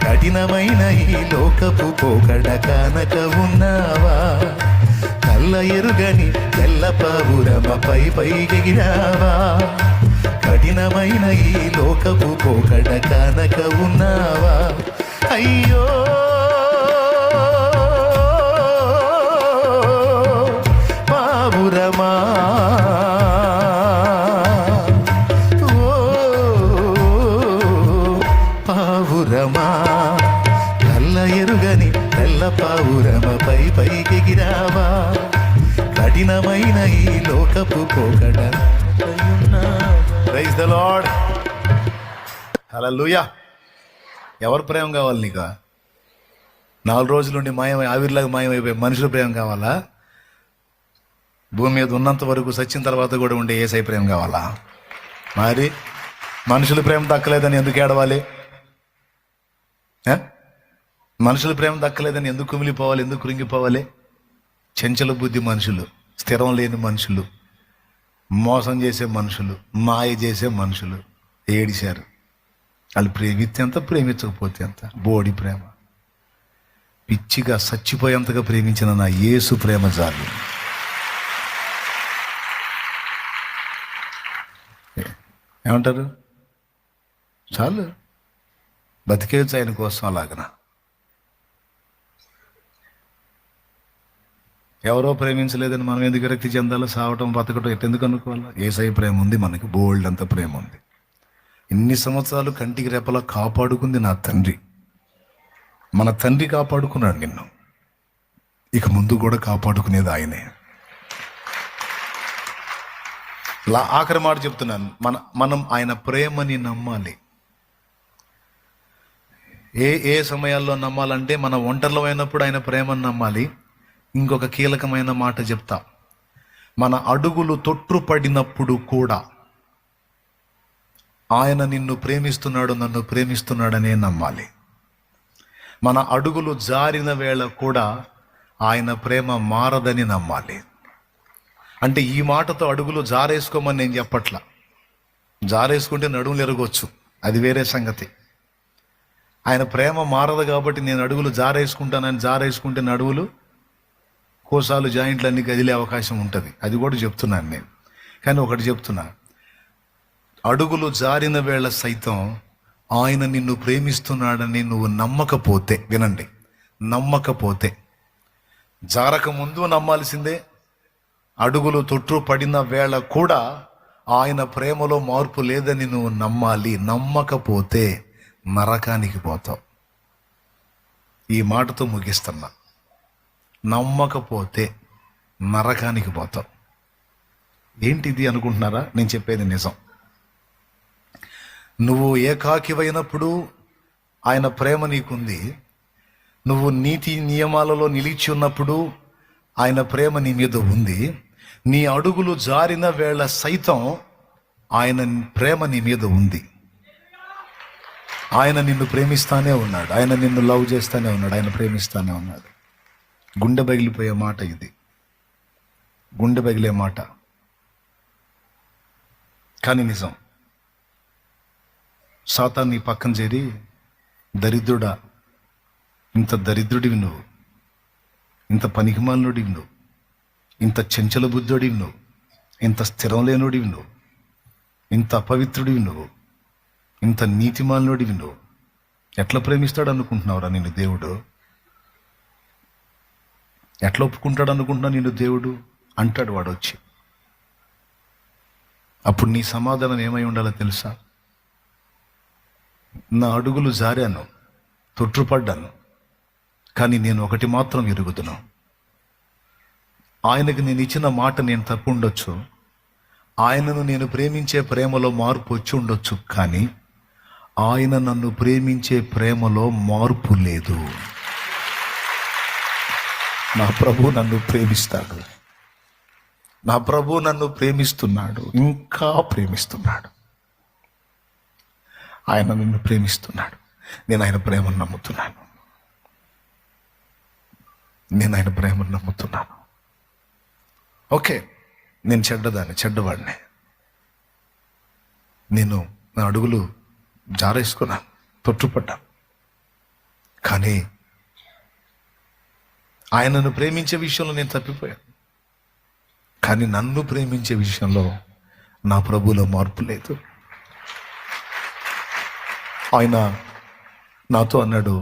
కఠినమైన ఈ లోకపు పోకడ కానక ఉన్నావా. కళ్ళ ఎరుగని తెల్ల పావురమ పైకెగిరావా. కఠినమైన ఈ లోకపు పోకడ కానక ఉన్నావా. అయ్యో పావురమా, ఓ పావురమా, కళ్ళ ఎరుగని తెల్ల పావురమ పైకెగిరావా. కఠినమైన ఈ లోకపు పోకడ చక్కయున్నావా. Praise the Lord. హల్లెలూయా. ఎవరి ప్రేమ కావాలి నీకు? 4 రోజుల నుండి ఆవిరిలాగా మాయమైపోయి మనుషుల ప్రేమ కావాలా? భూమి మీద ఉన్నంత వరకు సచ్చిన తర్వాత కూడా ఉండే యేసయ్య ప్రేమ కావాలా? మరి మనుషుల ప్రేమ దక్కలేదని ఎందుకు ఏడవాలి? మనుషుల ప్రేమ దక్కలేదని ఎందుకు కుమిలిపోవాలి, ఎందుకు కృంగిపోవాలి? చెంచల బుద్ధి మనుషులు, స్థిరం లేని మనుషులు, మోసం చేసే మనుషులు, మాయ చేసే మనుషులు ఏడిశారు. వాళ్ళు ప్రేమిస్తే ఎంత, ప్రేమించకపోతే ఎంత. బోడి ప్రేమ. పిచ్చిగా చచ్చిపోయేంతగా ప్రేమించిన నా యేసు ప్రేమ చాలు. ఏమంటారు? చాలు, బతికేయచ్చు ఆయన కోసం. అలాగన ఎవరో ప్రేమించలేదని మనం ఎందుకు విరక్తి చెందాలో? సావటం బతకటం ఎట్టెందుకు అనుకోవాలా? యేసయ్య ప్రేమ ఉంది మనకి, బోల్డ్ అంత ప్రేమ ఉంది. ఇన్ని సంవత్సరాలు కంటికి రెప్పలా కాపాడుకుంది నా తండ్రి. మన తండ్రి కాపాడుకున్నాడు నిన్ను, ఇక ముందు కూడా కాపాడుకునేది ఆయనే. ఆఖరి మాట చెప్తున్నాను, మనం ఆయన ప్రేమని నమ్మాలి. ఏ సమయాల్లో నమ్మాలంటే, మన ఒంటరిలో అయినప్పుడు ఆయన ప్రేమను నమ్మాలి. ఇంకొక కీలకమైన మాట చెప్తా, మన అడుగులు తొట్టుపడినప్పుడు కూడా ఆయన నిన్ను ప్రేమిస్తున్నాడు, నన్ను ప్రేమిస్తున్నాడనే నమ్మాలి. మన అడుగులు జారిన వేళ కూడా ఆయన ప్రేమ మారదని నమ్మాలి. అంటే ఈ మాటతో అడుగులు జారేసుకోమని నేను చెప్పట్లా. జారేసుకుంటే నడుములు ఎరగొచ్చు, అది వేరే సంగతి. ఆయన ప్రేమ మారదు కాబట్టి నేను అడుగులు జారేసుకుంటానని జారేసుకుంటే నడువులు, కోసాలు, జాయింట్లు అన్ని కదిలే అవకాశం ఉంటుంది. అది కూడా చెప్తున్నాను నేను. కానీ ఒకటి చెప్తున్నా, అడుగులు జారిన వేళ సైతం ఆయన నిన్ను ప్రేమిస్తున్నాడని నువ్వు నమ్మకపోతే, వినండి, నమ్మకపోతే, జారక ముందు నమ్మాల్సిందే. అడుగులు తొట్టు పడిన వేళ కూడా ఆయన ప్రేమలో మార్పు లేదని నువ్వు నమ్మాలి. నమ్మకపోతే నరకానికి పోతావు. ఈ మాటతో ముగిస్తున్నా, నమ్మకపోతే నరకానికి పోతావు. ఏంటిది అనుకుంటున్నారా? నేను చెప్పేది నిజం. నువ్వు ఏకాకివైనప్పుడు ఆయన ప్రేమ నీకుంది. నువ్వు నీతి నియమాలలో నిలిచి ఉన్నప్పుడు ఆయన ప్రేమ నీ మీద ఉంది. నీ అడుగులు జారిన వేళ సైతం ఆయన ప్రేమ నీ మీద ఉంది. ఆయన నిన్ను ప్రేమిస్తానే ఉన్నాడు, ఆయన నిన్ను లవ్ చేస్తానే ఉన్నాడు, ఆయన ప్రేమిస్తానే ఉన్నాడు. గుండె పగిలిపోయే మాట ఇది, గుండె పగిలే మాట, కానీ నిజం. సాతాను నీ పక్కన చేరి, దరిద్రుడా, ఇంత దరిద్రుడివి నువ్వు, ఇంత పనికిమాలినోడివి నువ్వు, ఇంత చెంచల బుద్ధుడివి నువ్వు, ఇంత స్థిరం లేనోడివి నువ్వు, ఇంత అపవిత్రుడివి నువ్వు, ఇంత నీతిమాలినోడివి నువ్వు, ఎట్లా ప్రేమిస్తాడు అనుకుంటున్నావురా నిన్ను దేవుడు? ఎట్లా ఒప్పుకుంటాడు అనుకుంటున్నావు నిన్ను దేవుడు? అంటాడు వాడు వచ్చి. అప్పుడు నీ సమాధానం ఏమై ఉండాలో తెలుసా? నా అడుగులు జారాను, తొట్టుపడ్డాను, కానీ నేను ఒకటి మాత్రం ఎరుగుదును. ఆయనకు నేను ఇచ్చిన మాట నేను తప్పు ఉండొచ్చు, ఆయనను నేను ప్రేమించే ప్రేమలో మార్పు వచ్చి ఉండొచ్చు, కానీ ఆయన నన్ను ప్రేమించే ప్రేమలో మార్పు లేదు. నా ప్రభు నన్ను ప్రేమిస్తాడు, నా ప్రభు నన్ను ప్రేమిస్తున్నాడు, ఇంకా ప్రేమిస్తున్నాడు. ఆయన నిన్ను ప్రేమిస్తున్నాడు. నేను ఆయన ప్రేమను నమ్ముతున్నాను, నేను ఆయన ప్రేమను నమ్ముతున్నాను. ఓకే, నేను చెడ్డవాడిని, నేను నా అడుగులు జారేసుకున్నాను, తొట్టుపడ్డాను, కానీ ఆయనను ప్రేమించే విషయంలో నేను తప్పిపోయాను. కానీ నన్ను ప్రేమించే విషయంలో నా ప్రభువులో మార్పు లేదు. ఆయన నాతో అన్నాడు,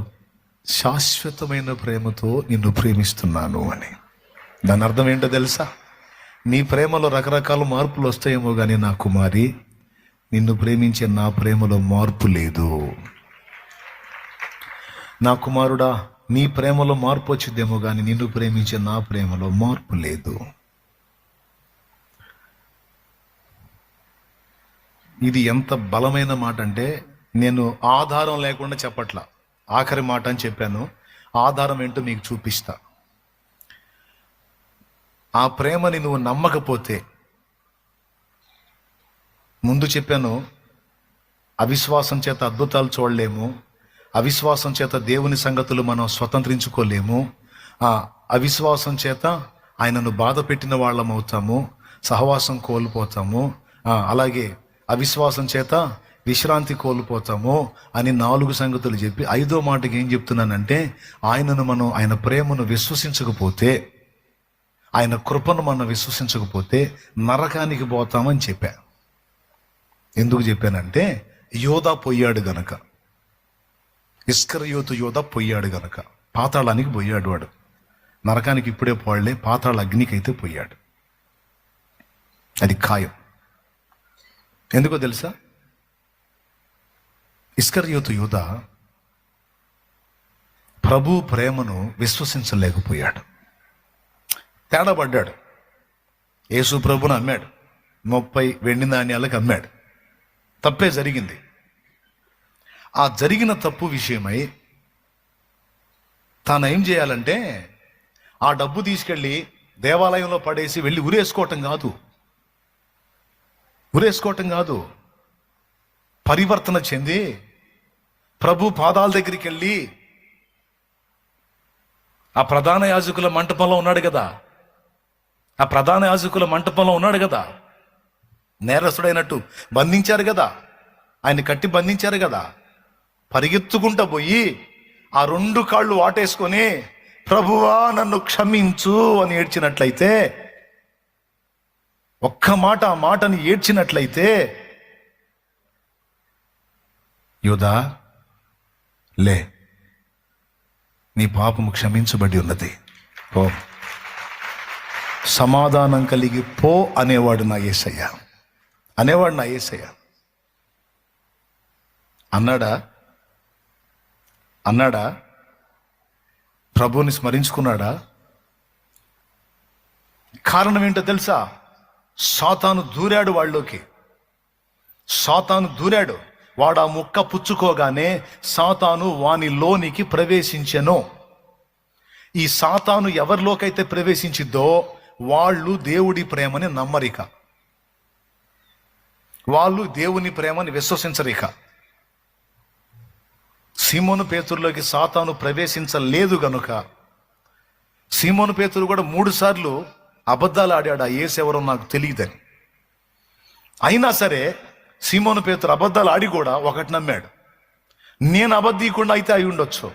శాశ్వతమైన ప్రేమతో నిన్ను ప్రేమిస్తున్నాను అని. దాని అర్థం ఏంటో తెలుసా? నీ ప్రేమలో రకరకాల మార్పులు వస్తాయేమో కానీ నా కుమారి, నిన్ను ప్రేమించే నా ప్రేమలో మార్పు లేదు. నా కుమారుడా, నీ ప్రేమలో మార్పు వచ్చిద్దేమో కానీ నిన్ను ప్రేమించే నా ప్రేమలో మార్పు లేదు. ఇది ఎంత బలమైన మాట అంటే, నేను ఆధారం లేకుండా చెప్పట్లా, ఆఖరి మాట అని చెప్పాను. ఆధారం ఏంటో మీకు చూపిస్తా. ఆ ప్రేమని నువ్వు నమ్మకపోతే, ముందు చెప్పాను, అవిశ్వాసం చేత అద్భుతాలు చూడలేము, అవిశ్వాసం చేత దేవుని సంగతులు మనం స్వతంత్రించుకోలేము, ఆ అవిశ్వాసం చేత ఆయనను బాధ పెట్టిన వాళ్ళం అవుతాము, సహవాసం కోల్పోతాము, అలాగే అవిశ్వాసం చేత విశ్రాంతి కోల్పోతాము అని 4 సంగతులు చెప్పి 5వ మాటకి ఏం చెప్తున్నానంటే, ఆయన ప్రేమను విశ్వసించకపోతే, ఆయన కృపను మనం విశ్వసించకపోతే నరకానికి పోతామని చెప్పా. ఎందుకు చెప్పానంటే, యోధా పోయాడు గనక, ఇస్కరియోతు యోధా పోయాడు గనక. పాతాళానికి పోయాడు వాడు, నరకానికి ఇప్పుడే పోడలే, పాతాళ అగ్నికి అయితే పోయాడు. అది ఖాయం. ఎందుకో తెలుసా? ఇస్కరియోతు యోధా ప్రభు ప్రేమను విశ్వసించలేకపోయాడు, తేడా పడ్డాడు. యేసు ప్రభును అమ్మాడు, 30 వెండి నాణ్యాలకు అమ్మాడు. తప్పే జరిగింది. ఆ జరిగిన తప్పు విషయమై తాను ఏం చేయాలంటే, ఆ డబ్బు తీసుకెళ్ళి దేవాలయంలో పడేసి వెళ్ళి ఉరేసుకోవటం కాదు, పరివర్తన చెంది ప్రభు పాదాల దగ్గరికి వెళ్ళి, ఆ ప్రధాన యాజకుల మంటపంలో ఉన్నాడు కదా, నేరస్తుడైనట్టు బంధించారు కదా, ఆయన కట్టి బంధించారు కదా, పరిగెత్తుకుంటూ పోయి ఆ 2 కాళ్ళు వాటేసుకొని, ప్రభువా నన్ను క్షమించు అని ఏడ్చినట్లయితే, ఒక్క మాట ఆ మాటని ఏడ్చినట్లయితే, యోధా లే, నీ పాపము క్షమించబడి ఉన్నది, పో, సమాధానం కలిగి పో అనేవాడు నా యేసయ్య. అన్నాడా? ప్రభువుని స్మరించుకున్నాడా? కారణం ఏంటో తెలుసా? సాతాను దూరాడు వాళ్ళలోకి. వాడు ఆ ముక్క పుచ్చుకోగానే సాతాను వానిలోనికి ప్రవేశించెను. ఈ సాతాను ఎవరిలోకైతే ప్రవేశించిద్దో వాళ్ళు దేవుడి ప్రేమని నమ్మరిక, వాళ్ళు దేవుని ప్రేమని విశ్వసించరిక. సీమోను పేతురులోకి సాతాను ప్రవేశించలేదు గనుక సీమోను పేతురు కూడా 3 సార్లు అబద్ధాలు ఆడాడు, ఆ యేసు ఎవరో నాకు తెలియదని. అయినా సరే సీమోను పేతురు అబద్ధాలు ఆడి కూడా ఒకటి నమ్మాడు. నేను అబద్ధీకుండా అయితే అయి ఉండొచ్చు,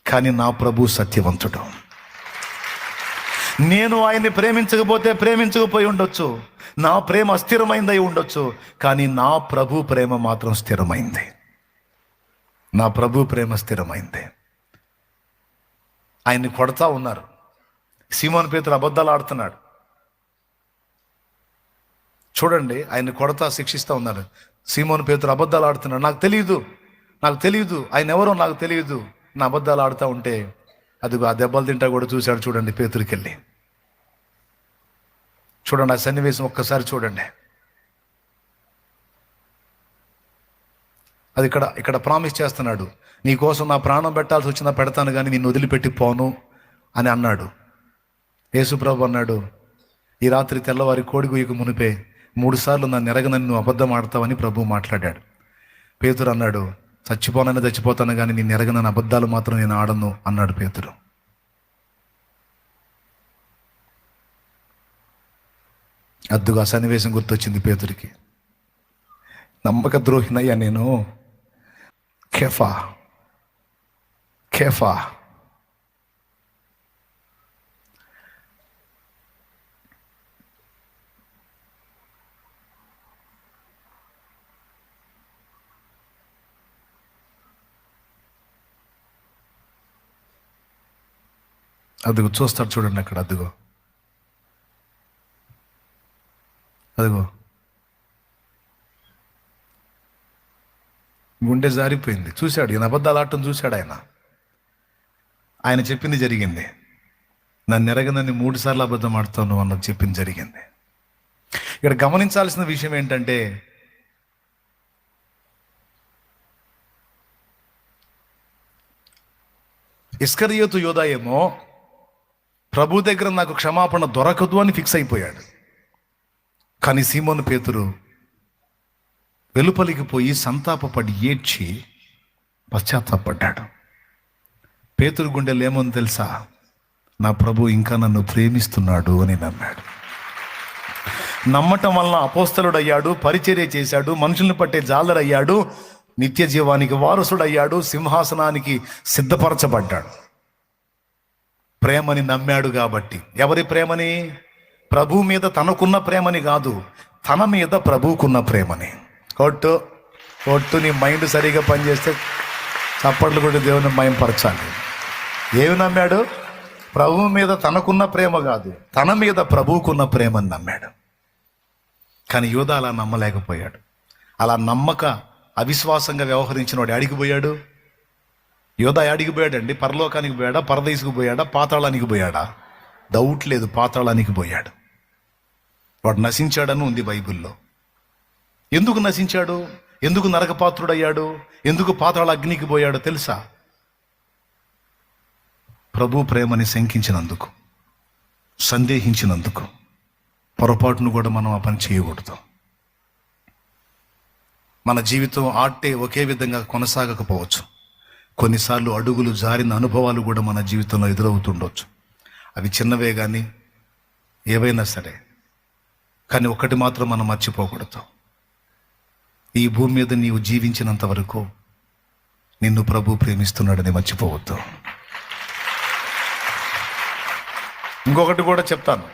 కానీ నా ప్రభు సత్యవంతుడు. నేను ఆయన్ని ప్రేమించకపోయి ఉండొచ్చు, నా ప్రేమ అస్థిరమైందై ఉండొచ్చు, కానీ నా ప్రభు ప్రేమ మాత్రం స్థిరమైంది. ఆయన్ని కొడతా ఉన్నారు. సీమోను పేతురు అబద్ధాలు ఆడుతున్నాడు. చూడండి, ఆయన్ని కొడతా శిక్షిస్తూ ఉన్నారు. సీమోను పేతురు అబద్ధాలు ఆడుతున్నాడు. నాకు తెలియదు ఆయన ఎవరో నాకు తెలియదు నా అబద్ధాలు ఆడుతూ ఉంటే, అదిగో ఆ దెబ్బలు తింటా కూడా చూశాడు. చూడండి, పేతురుకెళ్ళి చూడండి, ఆ సన్నివేశం ఒక్కసారి చూడండి. అది ఇక్కడ ప్రామిస్ చేస్తున్నాడు, నీ కోసం నా ప్రాణం పెట్టాల్సి వచ్చినా పెడతాను, కానీ నిన్ను వదిలిపెట్టి పోను అని అన్నాడు. యేసుప్రభు అన్నాడు, ఈ రాత్రి తెల్లవారి కోడిగుయ్యకు మునిపే 3 సార్లు నన్ను ఎరగనని నువ్వు అబద్ధం ఆడతావని ప్రభు మాట్లాడాడు. పేతురు అన్నాడు, చచ్చిపోతాను కానీ నిన్ను ఎరగనని అబద్ధాలు మాత్రం నేను ఆడను అన్నాడు పేతురు. అద్దుగా సన్నివేశం గుర్తొచ్చింది పేతురికి. నమ్మక ద్రోహినయ్యా నేను, కేఫా అదిగో చూస్తాడు, చూడండి అక్కడ, అదిగో గుండె జారిపోయింది. చూశాడు, ఈయన అబద్ధాలు ఆడటం చూశాడు. ఆయన చెప్పింది జరిగింది. నన్ను ఎరగనని 3 సార్లు అబద్ధం ఆడుతాను అన్నది చెప్పింది జరిగింది. ఇక్కడ గమనించాల్సిన విషయం ఏంటంటే, ఇస్కరియోతు యోధా ఏమో ప్రభు దగ్గర నాకు క్షమాపణ దొరకదు అని ఫిక్స్ అయిపోయాడు. కానీ సీమోను పేతురు వెలుపలికి పోయి సంతాపపడి ఏడ్చి పశ్చాత్తాపడ్డాడు. పేతురు గుండెలు ఏమని తెలుసా? నా ప్రభు ఇంకా నన్ను ప్రేమిస్తున్నాడు అని నమ్మాడు. నమ్మటం వలన అపోస్తలుడయ్యాడు, పరిచర్య చేశాడు, మనుషుల్ని పట్టే జాలరయ్యాడు, నిత్య జీవానికి వారసుడయ్యాడు, సింహాసనానికి సిద్ధపరచబడ్డాడు. ప్రేమని నమ్మాడు కాబట్టి. ఎవరి ప్రేమని? ప్రభు మీద తనకున్న ప్రేమని కాదు, తన మీద ప్రభువుకున్న ప్రేమని. కొట్టు నీ మైండ్ సరిగా పనిచేస్తే చప్పట్లు కూడా దేవుని మయంపరచాలి. ఏమి నమ్మాడు? ప్రభువు మీద తనకున్న ప్రేమ కాదు, తన మీద ప్రభువుకున్న ప్రేమని నమ్మాడు. కానీ యూదా అలా నమ్మలేకపోయాడు. అలా నమ్మక అవిశ్వాసంగా వ్యవహరించిన వాడు అడిగిపోయాడు. యోధా అడిగిపోయాడండి. పరలోకానికి పోయాడా, పరదేశకు పోయాడా, పాతాళానికి పోయాడా? డౌట్ లేదు, పాతాళానికి పోయాడు. వాడు నశించాడని ఉంది బైబిల్లో. ఎందుకు నశించాడు? ఎందుకు నరకపాత్రుడయ్యాడు? ఎందుకు పాతాళ అగ్నికి పోయాడో తెలుసా? ప్రభు ప్రేమని శంకించినందుకు, సందేహించినందుకు. పొరపాటును కూడా మనం ఆ పని చేయకూడదు. మన జీవితం ఆటే ఒకే విధంగా కొనసాగకపోవచ్చు. కొన్నిసార్లు అడుగులు జారిన అనుభవాలు కూడా మన జీవితంలో ఎదురవుతుండొచ్చు. అవి చిన్నవే కానీ ఏవైనా సరే. కానీ ఒకటి మాత్రం మనం మర్చిపోకూడదు. ఈ భూమి మీద నీవు జీవించినంత వరకు నిన్ను ప్రభు ప్రేమిస్తున్నాడని మర్చిపోవద్దు. ఇంకొకటి కూడా చెప్తాను.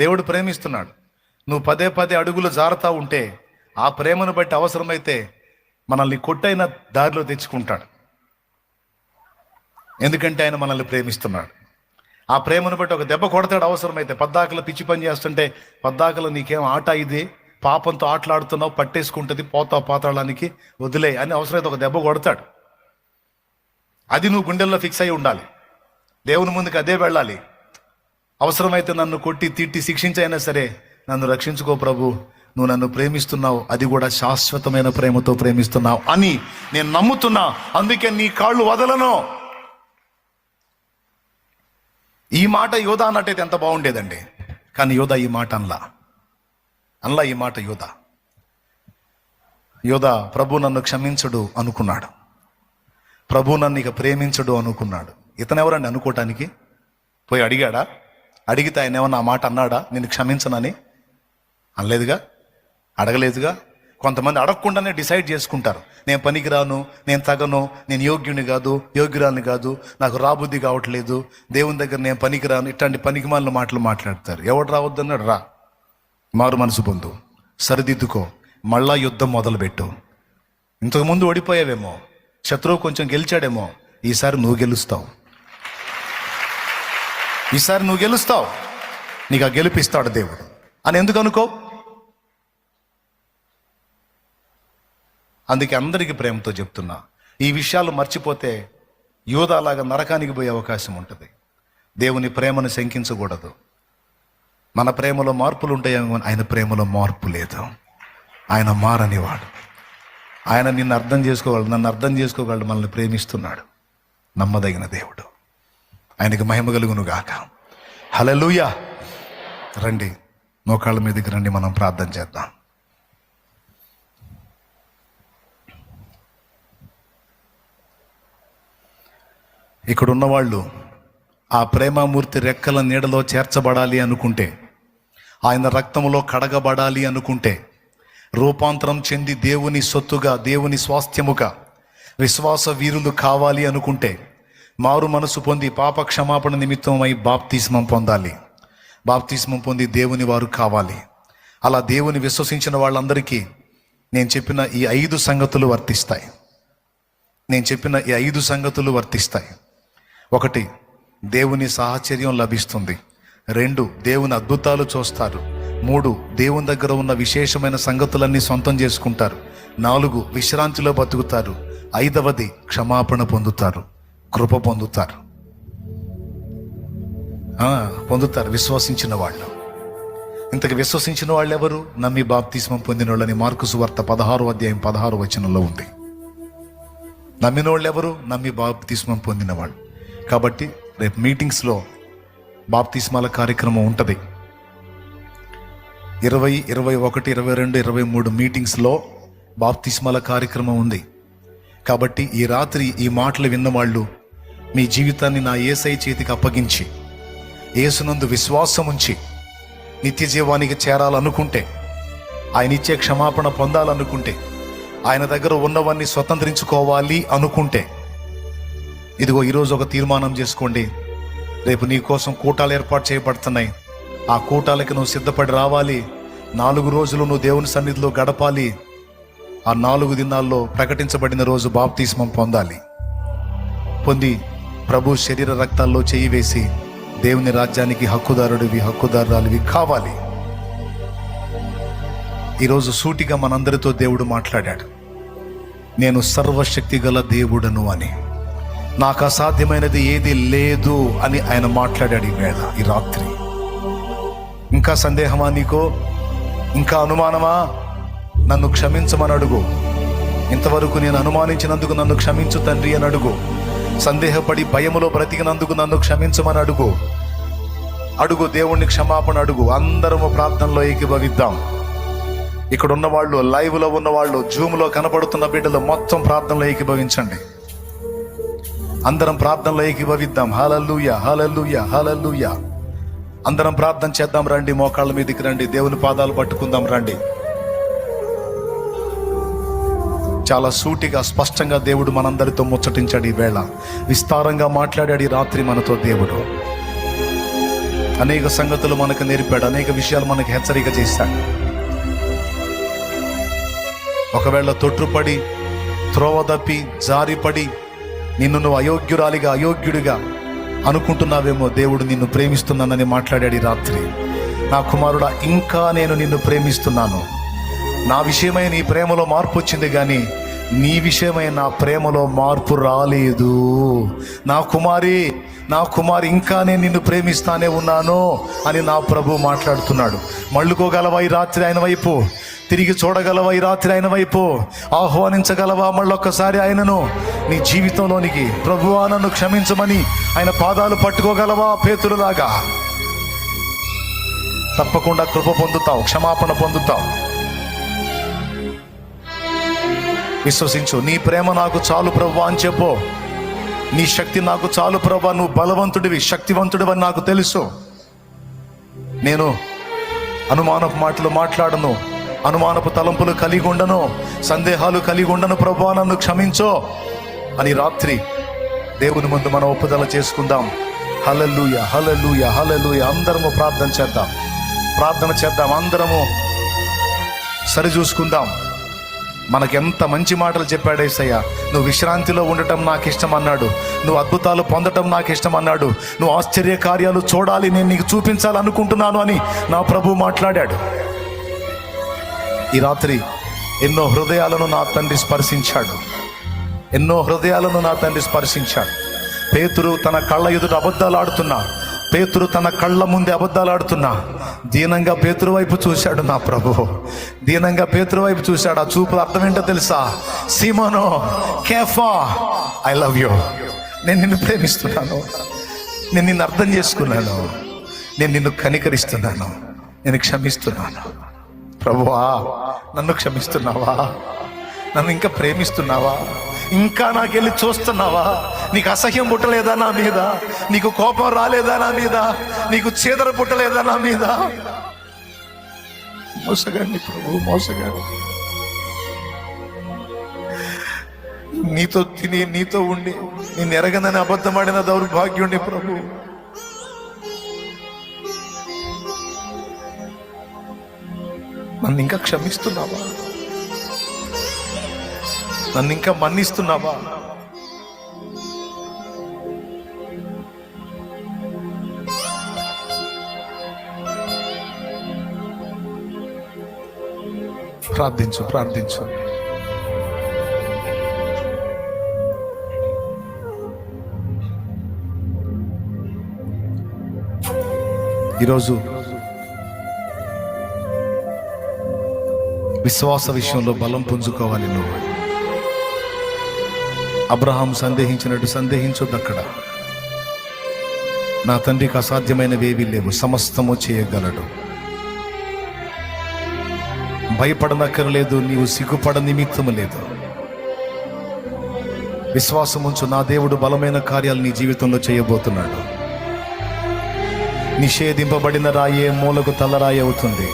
దేవుడు ప్రేమిస్తున్నాడు. నువ్వు పదే పదే అడుగులు జారుతా ఉంటే ఆ ప్రేమను బట్టి అవసరమైతే మనల్ని కొట్టైన దారిలో తెచ్చుకుంటాడు. ఎందుకంటే ఆయన మనల్ని ప్రేమిస్తున్నాడు. ఆ ప్రేమను బట్టి ఒక దెబ్బ కొడతాడు అవసరమైతే. పద్దాకలు పిచ్చి పని చేస్తుంటే, పద్దాకలు నీకేం ఆట ఇది, పాపంతో ఆటలాడుతున్నావు, పట్టేసుకుంటుంది, పోతావు పాతాళానికి, వదిలే అని అవసరమైతే ఒక దెబ్బ కొడతాడు. అది నువ్వు గుండెల్లో ఫిక్స్ అయి ఉండాలి. దేవుని ముందుకు అదే వెళ్ళాలి. అవసరమైతే నన్ను కొట్టి తిట్టి శిక్షించైనా సరే నన్ను రక్షించుకో ప్రభు, నువ్వు నన్ను ప్రేమిస్తున్నావు, అది కూడా శాశ్వతమైన ప్రేమతో ప్రేమిస్తున్నావు అని నేను నమ్ముతున్నా, అందుకే నీ కాళ్ళు వదలను. ఈ మాట యోధా అన్నట్టయితే ఎంత బాగుండేదండి. కానీ యోధా ఈ మాట అనలా ఈ మాట యోధా ప్రభు నన్ను క్షమించడు అనుకున్నాడు. ప్రభు నన్ను ఇక ప్రేమించడు అనుకున్నాడు. ఇతనెవరండి అనుకోవటానికి? పోయి అడిగాడా? అడిగితే ఆయన ఏమన్నా ఆ మాట అన్నాడా నేను క్షమించనని? అనలేదుగా, అడగలేదుగా. కొంతమంది అడగకుండానే డిసైడ్ చేసుకుంటారు, నేను పనికిరాను, నేను తగను, నేను యోగ్యుని కాదు, యోగ్యురాలని కాదు, నాకు రాబుద్ధి కావట్లేదు, దేవుని దగ్గర నేను పనికిరాను, ఇట్లాంటి పనికిమాలిన మాటలు మాట్లాడతారు. ఎవడు రావద్దన్నాడు? రా, మారు మనసు పొందు, సరిదిద్దుకో, మళ్ళా యుద్ధం మొదలుపెట్టు. ఇంతకుముందు ఓడిపోయావేమో, శత్రువు కొంచెం గెలిచాడేమో, ఈసారి నువ్వు గెలుస్తావు. ఈసారి నువ్వు గెలుస్తావు, నీకు ఆ గెలిపిస్తాడు దేవుడు అని ఎందుకు అనుకో. అందుకే అందరికీ ప్రేమతో చెప్తున్నా, ఈ విషయాలు మర్చిపోతే యోధాలాగా నరకానికి పోయే అవకాశం ఉంటుంది. దేవుని ప్రేమను శంకించకూడదు. మన ప్రేమలో మార్పులు ఉంటాయేమో, ఆయన ప్రేమలో మార్పు లేదు. ఆయన మారనివాడు. ఆయన నిన్ను అర్థం చేసుకోగలడు, నన్ను అర్థం చేసుకోగలడు, మనల్ని ప్రేమిస్తున్నాడు. నమ్మదగిన దేవుడు. ఆయనకి మహిమ కలుగును గాక. హల్లెలూయా. రండి, మోకాళ్ళ మీదకి రండి, మనం ప్రార్థన చేద్దాం. ఇక్కడ ఉన్నవాళ్ళు ఆ ప్రేమామూర్తి రెక్కల నీడలో చేర్చబడాలి అనుకుంటే, ఆయన రక్తంలో కడగబడాలి అనుకుంటే, రూపాంతరం చెంది దేవుని సొత్తుగా, దేవుని స్వాస్థ్యముగా విశ్వాస వీరులు కావాలి అనుకుంటే, మారు మనసు పొంది పాప క్షమాపణ నిమిత్తమై బాప్తిస్మం పొందాలి. బాప్తిస్మం పొంది దేవుని వారు కావాలి. అలా దేవుని విశ్వసించిన వాళ్ళందరికీ నేను చెప్పిన ఈ 5 సంగతులు వర్తిస్తాయి. నేను చెప్పిన ఈ 5 సంగతులు వర్తిస్తాయి. 1, దేవుని సాహచర్యం లభిస్తుంది. 2, దేవుని అద్భుతాలు చూస్తారు. 3, దేవుని దగ్గర ఉన్న విశేషమైన సంగతులన్నీ సొంతం చేసుకుంటారు. 4, విశ్రాంతిలో బతుకుతారు. 5వది క్షమాపణ పొందుతారు, కృప పొందుతారు. విశ్వసించిన వాళ్ళు. ఇంతకు విశ్వసించిన వాళ్ళు ఎవరు? నమ్మి బాప్తిస్మం పొందిన వాళ్ళని మార్కు సువార్త 16వ అధ్యాయం 16వ వచనంలో ఉంది. నమ్మిన వాళ్ళు ఎవరు? నమ్మి బాప్తిస్మం పొందిన వాళ్ళు. కాబట్టి రేపు మీటింగ్స్లో బాప్తిస్మాల కార్యక్రమం ఉంటుంది. 20, 21, 22, 23 మీటింగ్స్లో బాప్తిస్మాల కార్యక్రమం ఉంది. కాబట్టి ఈ రాత్రి ఈ మాటలు విన్నవాళ్ళు మీ జీవితాన్ని నా యేసయ్య చేతికి అప్పగించి యేసునందు విశ్వాసం ఉంచి నిత్య జీవానికి చేరాలనుకుంటే, ఆయన ఇచ్చే క్షమాపణ పొందాలనుకుంటే, ఆయన దగ్గర ఉన్నవన్నీ స్వతంత్రించుకోవాలి అనుకుంటే, ఇదిగో ఈరోజు ఒక తీర్మానం చేసుకోండి. రేపు నీ కోసం కూటాలు ఏర్పాటు చేయబడుతున్నాయి. ఆ కూటాలకి నువ్వు సిద్ధపడి రావాలి. 4 రోజులు నువ్వు దేవుని సన్నిధిలో గడపాలి. ఆ 4 దినాల్లో ప్రకటించబడిన రోజు బాప్తిస్మం పొందాలి. పొంది ప్రభు శరీర రక్తాల్లో చేయి వేసి దేవుని రాజ్యానికి హక్కుదారురాలివి కావాలి. ఈరోజు సూటిగా మనందరితో దేవుడు మాట్లాడాడు. నేను సర్వశక్తి గల దేవుడను అని, నాకు అసాధ్యమైనది ఏది లేదు అని ఆయన మాట్లాడాడు. ఈ వేళ, ఈ రాత్రి ఇంకా సందేహమా నీకో? ఇంకా అనుమానమా? నన్ను క్షమించమని అడుగు. ఇంతవరకు నేను అనుమానించినందుకు నన్ను క్షమించు తండ్రి అని అడుగు. సందేహపడి భయములో బ్రతికినందుకు నన్ను క్షమించమని అడుగు. దేవుణ్ణి క్షమాపణ అడుగు. అందరము ప్రార్థనలో ఏకీభవిద్దాం. ఇక్కడ ఉన్నవాళ్ళు, లైవ్లో ఉన్నవాళ్ళు, జూమ్లో కనపడుతున్న బిడ్డలు మొత్తం ప్రార్థనలో ఏకీభవించండి. అందరం ప్రార్థనలో ఏకీభవిద్దాం. హల్లెలూయా, హల్లెలూయా, హల్లెలూయా. అందరం ప్రార్థన చేద్దాం. రండి, మోకాళ్ళ మీదకి రండి, దేవుని పాదాలు పట్టుకుందాం. రండి. చాలా సూటిగా, స్పష్టంగా దేవుడు మనందరితో ముచ్చటించాడు. ఈ వేళ విస్తారంగా మాట్లాడాడు. ఈ రాత్రి మనతో దేవుడు అనేక సంగతులు మనకు నేర్పాడు. అనేక విషయాలు మనకు హెచ్చరిక చేశాడు. ఒకవేళ తొట్టుపడి, త్రోవ తప్పి, జారిపడి నిన్ను నువ్వు అయోగ్యుడిగా అనుకుంటున్నావేమో, దేవుడు నిన్ను ప్రేమిస్తున్నానని మాట్లాడాడు. ఈ రాత్రి, నా కుమారుడా, ఇంకా నేను నిన్ను ప్రేమిస్తున్నాను. నా విషయమై నీ ప్రేమలో మార్పు వచ్చింది, కానీ నీ విషయమై నా ప్రేమలో మార్పు రాలేదు. నా కుమారి, ఇంకా నేను నిన్ను ప్రేమిస్తానే ఉన్నాను అని నా ప్రభు మాట్లాడుతున్నాడు. మళ్ళుకోగలవా ఈ రాత్రి ఆయన వైపు? తిరిగి చూడగలవా ఈ రాత్రి ఆయన వైపు? ఆహ్వానించగలవా మళ్ళొక్కసారి ఆయనను నీ జీవితంలోనికి? ప్రభువా, నన్ను క్షమించమని ఆయన పాదాలు పట్టుకోగలవా? పేతురులాగా తప్పకుండా కృప పొందుతావు, క్షమాపణ పొందుతావు. విశ్వసించు. నీ ప్రేమ నాకు చాలు ప్రభువా అని చెప్పు. నీ శక్తి నాకు చాలు ప్రభువా, నువ్వు బలవంతుడివి, శక్తివంతుడివని నాకు తెలుసు. నేను అనుమానపు మాటలు మాట్లాడను, అనుమానపు తలంపులు కలిగి ఉండను, సందేహాలు కలిగి ఉండను. ప్రభువా, నన్ను క్షమించో అని రాత్రి దేవుని ముందు మనం ఒప్పుదల చేసుకుందాం. హల్లెలూయా, హల్లెలూయా, హల్లెలూయా. అందరము ప్రార్థన చేద్దాం. అందరము సరిచూసుకుందాం. మనకెంత మంచి మాటలు చెప్పాడు యేసయ్య. నువ్వు విశ్రాంతిలో ఉండటం నాకు ఇష్టం అన్నాడు. నువ్వు అద్భుతాలు పొందటం నాకు ఇష్టం అన్నాడు. నువ్వు ఆశ్చర్య కార్యాలు చూడాలి, నేను నీకు చూపించాలనుకుంటున్నాను అని నా ప్రభు మాట్లాడాడు. ఈ రాత్రి ఎన్నో హృదయాలను నా తండ్రి స్పర్శించాడు. పేతురు తన కళ్ళ ఎదుట అబద్ధాలు ఆడుతున్నా, పేతురు తన కళ్ళ ముందే అబద్ధాలు ఆడుతున్నా, దీనంగా పేతురు వైపు చూశాడు నా ప్రభు. దీనంగా పేతురు వైపు చూశాడు. ఆ చూపుల అర్థం ఏంటో తెలుసా? సీమోను, కేఫా, ఐ లవ్ యూ. నేను నిన్ను ప్రేమిస్తున్నాను, నేను నిన్ను అర్థం చేసుకున్నాను, నేను నిన్ను కనికరిస్తున్నాను, నేను క్షమిస్తున్నాను. ప్రభువా, నన్ను క్షమిస్తున్నావా? నన్ను ఇంకా ప్రేమిస్తున్నావా? ఇంకా నాకెళ్ళి చూస్తున్నావా? నీకు అసహ్యం పుట్టలేదా నా మీద? నీకు కోపం రాలేదా నా మీద? నీకు చేదర పుట్టలేదా నా మీద? మోసగాడిని ప్రభు, మోసగాడు. నీతో తిని, నీతో ఉండి, నేను ఎరగనని అబద్ధమాడిన దౌర్భాగ్యుణ్ణి ప్రభు. నన్ను ఇంకా క్షమిస్తున్నావా? నన్ను ఇంకా మన్నిస్తున్నావా? ప్రార్థించు. ఈరోజు విశ్వాస విషయంలో బలం పుంజుకోవాలి. నువ్వు అబ్రహాం సందేహించినట్టు సందేహించొద్దు. అక్కడ నా తండ్రికి అసాధ్యమైనవేవీ లేవు, సమస్తము చేయగలడు. భయపడనక్కర్లేదు, నీవు సిగ్గుపడ నిమిత్తము లేదు. విశ్వాసముంచు, నా దేవుడు బలమైన కార్యాలు నీ జీవితంలో చేయబోతున్నాడు. నిషేధింపబడిన రాయే మూలకు తలరాయి అవుతుంది.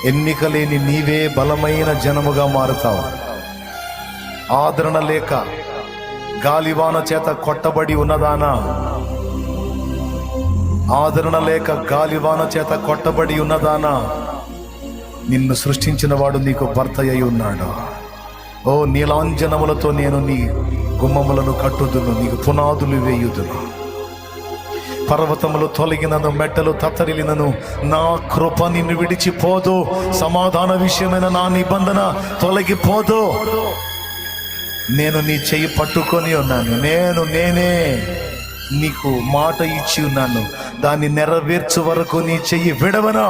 ఎన్నిక లేని నీవే బలమైన జనముగా మారుతావు. ఆదరణ లేక గాలివాన చేత కొట్టబడి ఉన్నదానా, ఆదరణ లేక గాలివాన చేత కొట్టబడి ఉన్నదానా, నిన్ను సృష్టించిన వాడు నీకు భర్త అయి ఉన్నాడు. ఓ నీలాంజనములతో నేను నీ గుమ్మములను కట్టుదును, నీకు పునాదులు వేయుదును. పర్వతములు తొలగినను, మెట్టలు తత్తరిలినను, నా కృప నిన్ను విడిచిపోదు. సమాధాన విషయమైన నా నిబంధన తొలగిపోదు. నేను నీ చెయ్యి పట్టుకొని ఉన్నాను. నేనే నీకు మాట ఇచ్చి ఉన్నాను. దాన్ని నెరవేర్చు వరకు నీ చెయ్యి విడవను.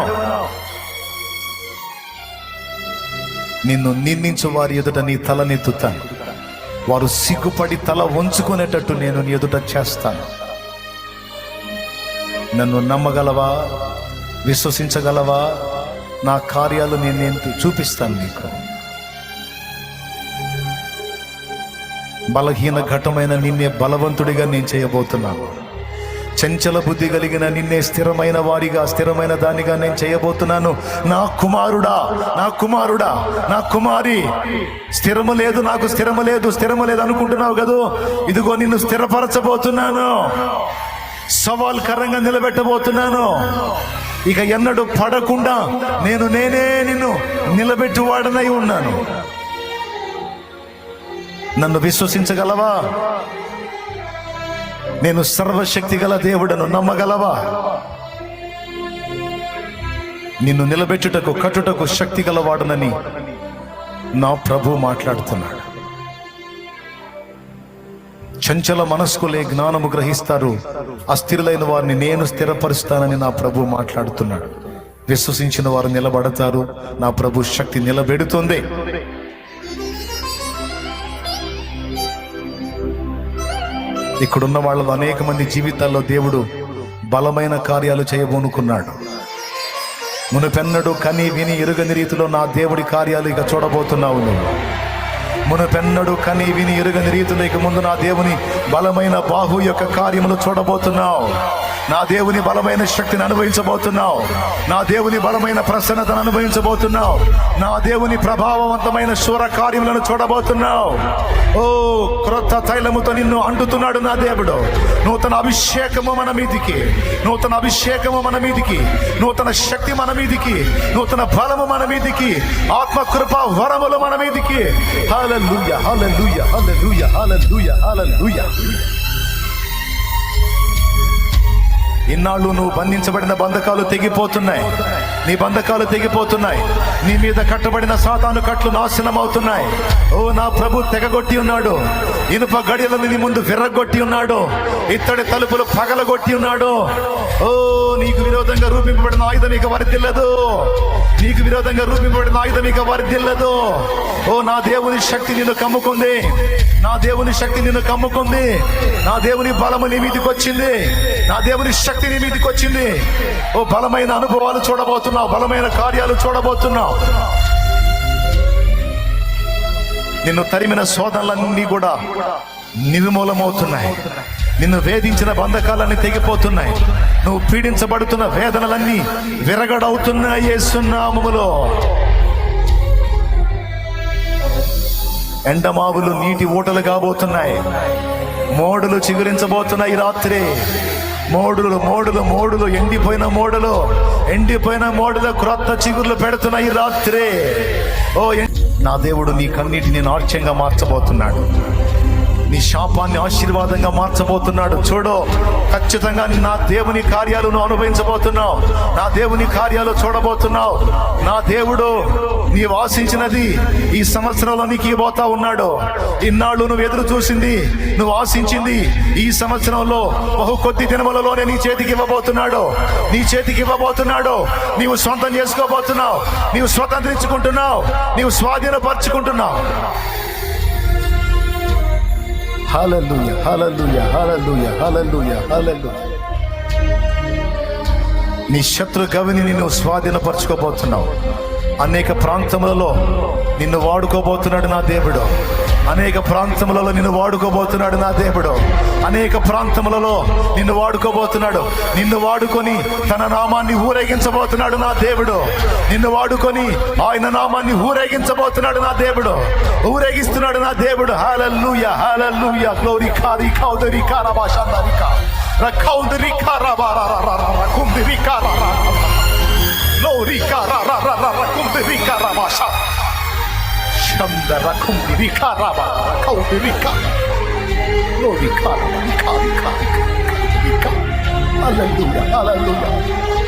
నిన్ను నిందించు వారి ఎదుట నీ తలనెత్తుతాను. వారు సిగ్గుపడి తల వంచుకునేటట్టు నేను నీ ఎదుట చేస్తాను. నన్ను నమ్మగలవా? విశ్వసించగలవా? నా కార్యాలు నేను చూపిస్తాను నీకు. బలహీన ఘటమైన నిన్నే బలవంతుడిగా నేను చేయబోతున్నాను. చంచల బుద్ధి కలిగిన నిన్నే స్థిరమైన వాడిగా, స్థిరమైన దానిగా నేను చేయబోతున్నాను. నా కుమారుడా, నా కుమారుడా, నా కుమారి, స్థిరము లేదు, నాకు స్థిరము లేదు అనుకుంటున్నావు కదూ? ఇదిగో నిన్ను స్థిరపరచబోతున్నాను. సవాల్కరంగా నిలబెట్టబోతున్నాను. ఇక ఎన్నడూ పడకుండా నేనే నిన్ను నిలబెట్టువాడనై ఉన్నాను. నన్ను విశ్వసించగలవా? నేను సర్వశక్తి గల దేవుడను, నమ్మగలవా? నిన్ను నిలబెట్టుటకు, కట్టుటకు శక్తి గలవాడనని నా ప్రభు మాట్లాడుతున్నాడు. చంచల మనస్కులే జ్ఞానము గ్రహిస్తారు, అస్థిరులైన వారిని నేను స్థిరపరుస్తానని నా ప్రభు మాట్లాడుతున్నాడు. విశ్వసించిన వారు నిలబడతారు. నా ప్రభు శక్తి నిలబెడుతుంది. ఇక్కడున్న వాళ్ళలో అనేక మంది జీవితాల్లో దేవుడు బలమైన కార్యాలు చేయబోనుకున్నాడు. మునుపెన్నడు కని విని ఎరుగని రీతిలో నా దేవుడి కార్యాలు ఇక చూడబోతున్నావు నువ్వు. మునుపెన్నడు కని విని ఎరుగని రీతిలో ఇక ముందు నా దేవుని బలమైన బాహు యొక్క కార్యములు చూడబోతున్నావు. నా దేవుని బలమైన శక్తిని అనుభవించబోతున్నావు. నా దేవుని బలమైన ప్రసన్నతను అనుభవించబోతున్నావు. నా దేవుని ప్రభావవంతమైన శూర కార్యములను చూడబోతున్నావు. ఓ క్రొత్త తైలముతో నిన్ను అంటుతున్నాడు నా దేవుడు. నూతన అభిషేకము మన మీదికి, నూతన అభిషేకము మన మీదికి, నూతన శక్తి మన మీదికి, నూతన బలము మన మీదికి, ఆత్మ కృప వరములు మన మీదికి. హల్లెలూయా, హల్లెలూయా, హల్లెలూయా, హల్లెలూయా, హల్లెలూయా. ఇన్నాళ్ళు నువ్వు బంధించబడిన బంధకాలు తెగిపోతున్నాయి. నీ బంధకాలు తెగిపోతున్నాయి. నీ మీద కట్టబడిన సాతాను కట్లు నాశనం అవుతున్నాయి. ఓ నా ప్రభు తెగగొట్టి ఉన్నాడు. ఇనుప గడియలను నీ ముందు విర్రగొట్టి ఉన్నాడు. ఇత్తడి తలుపులు పగలగొట్టి ఉన్నాడు. ఓ నీకు విరోధంగా రూపింపబడిన ఆయుధం ఇక వర్ధిల్లదు. నీకు విరోధంగా రూపింపబడిన ఆయుధం ఇక వర్ధిల్లదు. ఓ నా దేవుని శక్తి నిన్ను కమ్ముకుంది. నా దేవుని శక్తి నిన్ను కమ్ముకుంది. నా దేవుని బలము నీ మీదకి వచ్చింది. నా దేవుని శక్తి నీ మీదకి వచ్చింది. ఓ బలమైన అనుభవాలు చూడబోతున్నావు. బలమైన కార్యాలు చూడబోతున్నావు. నిన్ను తరిమిన శోధనలన్నీ కూడా నిర్మూలమవుతున్నాయి. నిన్ను వేధించిన బంధకాలన్నీ తెగిపోతున్నాయి. నువ్వు పీడించబడుతున్న వేదనలన్నీ విరగడవుతున్నాయి యేసు నామములో. ఎండమావులు నీటి ఊటలు కాబోతున్నాయి. మోడులు చిగురించబోతున్నాయి రాత్రి. మోడులు మోడులు మోడులు ఎండిపోయిన మోడులు క్రొత్త చిగుర్లు పెడుతున్నాయి రాత్రి. ఓ నా దేవుడు నీ కన్నీటిని నాట్యంగా మార్చబోతున్నాడు. నీ శాపాన్ని ఆశీర్వాదంగా మార్చబోతున్నాడు. చూడు, ఖచ్చితంగా నా దేవుని కార్యాలు నువ్వు అనుభవించబోతున్నావు. నా దేవుని కార్యాలు చూడబోతున్నావు. నా దేవుడు నీవు ఆశించినది ఈ సంవత్సరంలో నీకు ఇవ్వబోతా ఉన్నాడు. ఇన్నాళ్ళు నువ్వు ఎదురు చూసింది, నువ్వు ఆశించింది ఈ సంవత్సరంలో బహు కొద్ది దినములలోనే నీ చేతికి ఇవ్వబోతున్నాడు. నీ చేతికి ఇవ్వబోతున్నాడు. నీవు సొంతం చేసుకోబోతున్నావు. నీవు స్వతంత్రించుకుంటున్నావు. నీవు స్వాధీనపరుచుకుంటున్నావు. హల్లెలూయా, హల్లెలూయా, హల్లెలూయా, హల్లెలూయా, హల్లెలూయా. నీ శత్రు గవిని నిన్ను స్వాధీనపరచుకోబోతున్నావు. అనేక ప్రాంతములలో నిన్ను వాడుకోబోతున్నాడు నా దేవుడు. అనేక ప్రాంతములలో నిన్ను వాడుకోబోతున్నాడు నా దేవుడు. అనేక ప్రాంతములలో నిన్ను వాడుకోబోతున్నాడు. నిన్ను వాడుకొని తన నామాన్ని ఊరేగించబోతున్నాడు నా దేవుడు. నిన్ను వాడుకొని ఆయన నామాన్ని ఊరేగించబోతున్నాడు నా దేవుడు. ఊరేగిస్తున్నాడు నా దేవుడు. హల్లెలూయా, హల్లెలూయా. గ్లోరీ కారి కౌదరి కారబా షందరికా రకౌదరి కారబా రకుందరి కారబా గ్లోరీ కారబా రకుందరి కారబా Shandara kumbiri karaba kaubirika lorika rika hallelujah hallelujah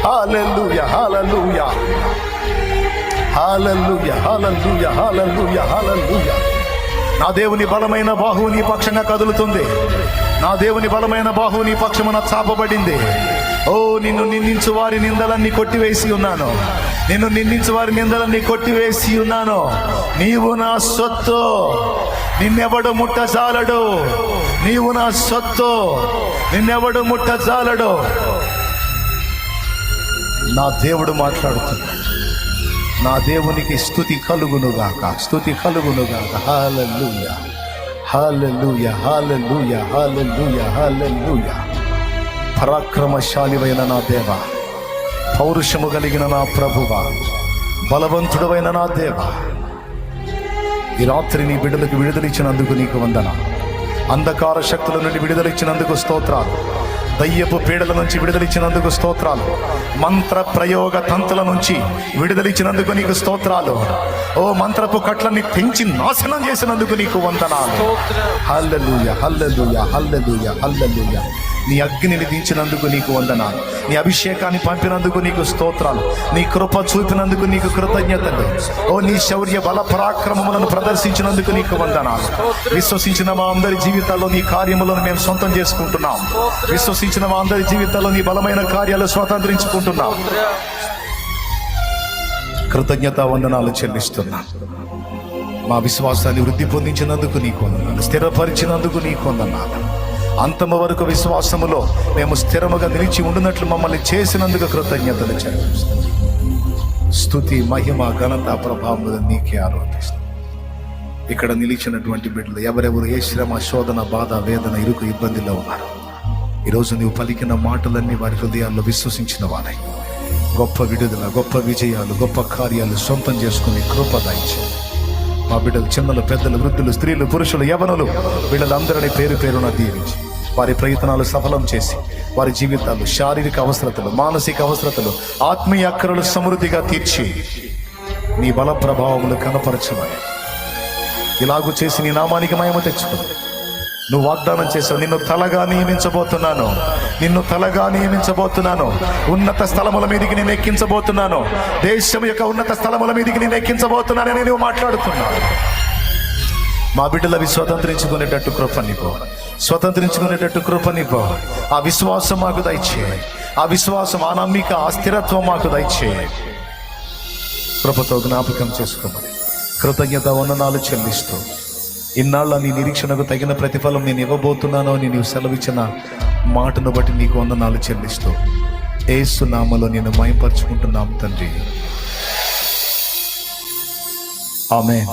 hallelujah hallelujah hallelujah hallelujah hallelujah hallelujah నా దేవుని బలమైన బాహువు నీ పక్షంగా కదులుతుంది. నా దేవుని బలమైన బాహువు నీ పక్షమున చాపబడింది. ఓ నిన్ను నిందించు వారి నిందలన్నీ కొట్టివేసి ఉన్నాను. నిన్ను నిందించు వారి నిందలన్నీ కొట్టివేసి ఉన్నాను. నీవు నా సొత్తు, నిన్నెవడు ముట్టజాలడు. నీవు నా సొత్తు, నిన్నెవడు ముట్టజాలడు. నా దేవుడు మాట్లాడుతున్నాడు. నా దేవునికి స్తుతి కలుగునుగాక, స్తుతి కలుగునుగాక. హల్లెలూయా, హల్లెలూయా, హల్లెలూయా, హల్లెలూయా, హల్లెలూయా. పరాక్రమశాలివైన నా దేవ, పౌరుషము కలిగిన నా ప్రభువా, బలవంతుడవైన నా దేవ, ఈ రాత్రి నీ బిడ్డలకు విడుదలిచ్చినందుకు నీకు వందనాలు. అంధకార శక్తుల నుండి విడుదలిచ్చినందుకు స్తోత్రాలు. దయ్యపు పీడల నుంచి విడుదలిచ్చినందుకు స్తోత్రాలు. మంత్ర ప్రయోగ తంతుల నుంచి విడుదలిచ్చినందుకు నీకు స్తోత్రాలు. ఓ మంత్రపు కట్లని తెంచి నాశనం చేసినందుకు నీకు వందనాలు. హల్లెలూయా, హల్లెలూయా, హల్లెలూయా, హల్లెలూయా. నీ అగ్నిని దించినందుకు నీకు వందనాలు. నీ అభిషేకాన్ని పంపినందుకు నీకు స్తోత్రాలు. నీ కృప చూపినందుకు నీకు కృతజ్ఞతలు. ఓ నీ శౌర్య బల పరాక్రమములను ప్రదర్శించినందుకు నీకు వందనాలు. విశ్వసించిన మా అందరి జీవితాల్లో నీ కార్యములను మేము సొంతం చేసుకుంటున్నాం. విశ్వసించిన మా అందరి జీవితాల్లో నీ బలమైన కార్యాలు స్వతంత్రించుకుంటున్నాం. కృతజ్ఞత వందనాలు చెల్లిస్తున్నా. మా విశ్వాసాన్ని వృద్ధి పొందించినందుకు నీకు వందనాలు. స్థిరపరిచినందుకు నీకు వందనాలు. అంతము వరకు విశ్వాసములో మేము స్థిరముగా నిలిచి ఉండినట్లు మమ్మల్ని చేసినందుకు కృతజ్ఞతలు చెల్లిస్తున్నాం. స్తుతి, మహిమ, ఘనత, ప్రభావం నీకే ఆరోపిస్తాం. ఇక్కడ నిలిచినటువంటి బిడ్డలు ఎవరెవరు ఏ శ్రమ, శోధన, బాధ, వేదన, ఇరుకు, ఇబ్బందిలో ఉన్నారు, ఈరోజు నీవు పలికిన మాటలన్నీ వారి హృదయాల్లో విశ్వసించిన వారై గొప్ప విడుదల, గొప్ప విజయాలు, గొప్ప కార్యాలు సొంతం చేసుకుని కృప దయచేయండి. మా బిడ్డలు, చిన్నలు, పెద్దలు, వృద్ధులు, స్త్రీలు, పురుషులు, యవనులు, వీళ్ళందరినీ పేరు పేరున దీవించి వారి ప్రయత్నాలు సఫలం చేసి వారి జీవితాలు, శారీరక అవసరతలు, మానసిక అవసరతలు, ఆత్మీయ అక్కరలు సమృద్ధిగా తీర్చి నీ బల ప్రభావములు కనపరచమని ఇలాగూ చేసి నీ నామానికి మహిమ తెచ్చుకుని నువ్వు వాగ్దానం చేసావు. నిన్ను తలగా నియమించబోతున్నాను, నిన్ను తలగా నియమించబోతున్నాను. ఉన్నత స్థలముల మీదకి నేను ఎక్కించబోతున్నాను. దేశం యొక్క ఉన్నత స్థలముల మీదకి నేను ఎక్కించబోతున్నానని నువ్వు మాట్లాడుతున్నావు. మా బిడ్డలవి స్వతంత్రించుకునేటట్టు కృపనిపో, స్వతంత్రించుకునేటట్టు కృపనిపో. ఆ విశ్వాసం మాకు దయచేయి. ఆ విశ్వాసం, ఆ నమ్మిక, ఆ స్థిరత్వం మాకు దయచేయి. కృపతో జ్ఞాపకం చేసుకోమని కృతజ్ఞత వందనాలు చెల్లిస్తూ ఇన్నాళ్ళ నీ నిరీక్షణకు తగిన ప్రతిఫలం నేను ఇవ్వబోతున్నాను అని నీవు సెలవిచ్చిన మాటను బట్టి నీకు వందనాలు చెల్లిస్తూ యేసు నామములో నేను మహిమపరచుకుంటున్నాం తండ్రి. ఆమేన్.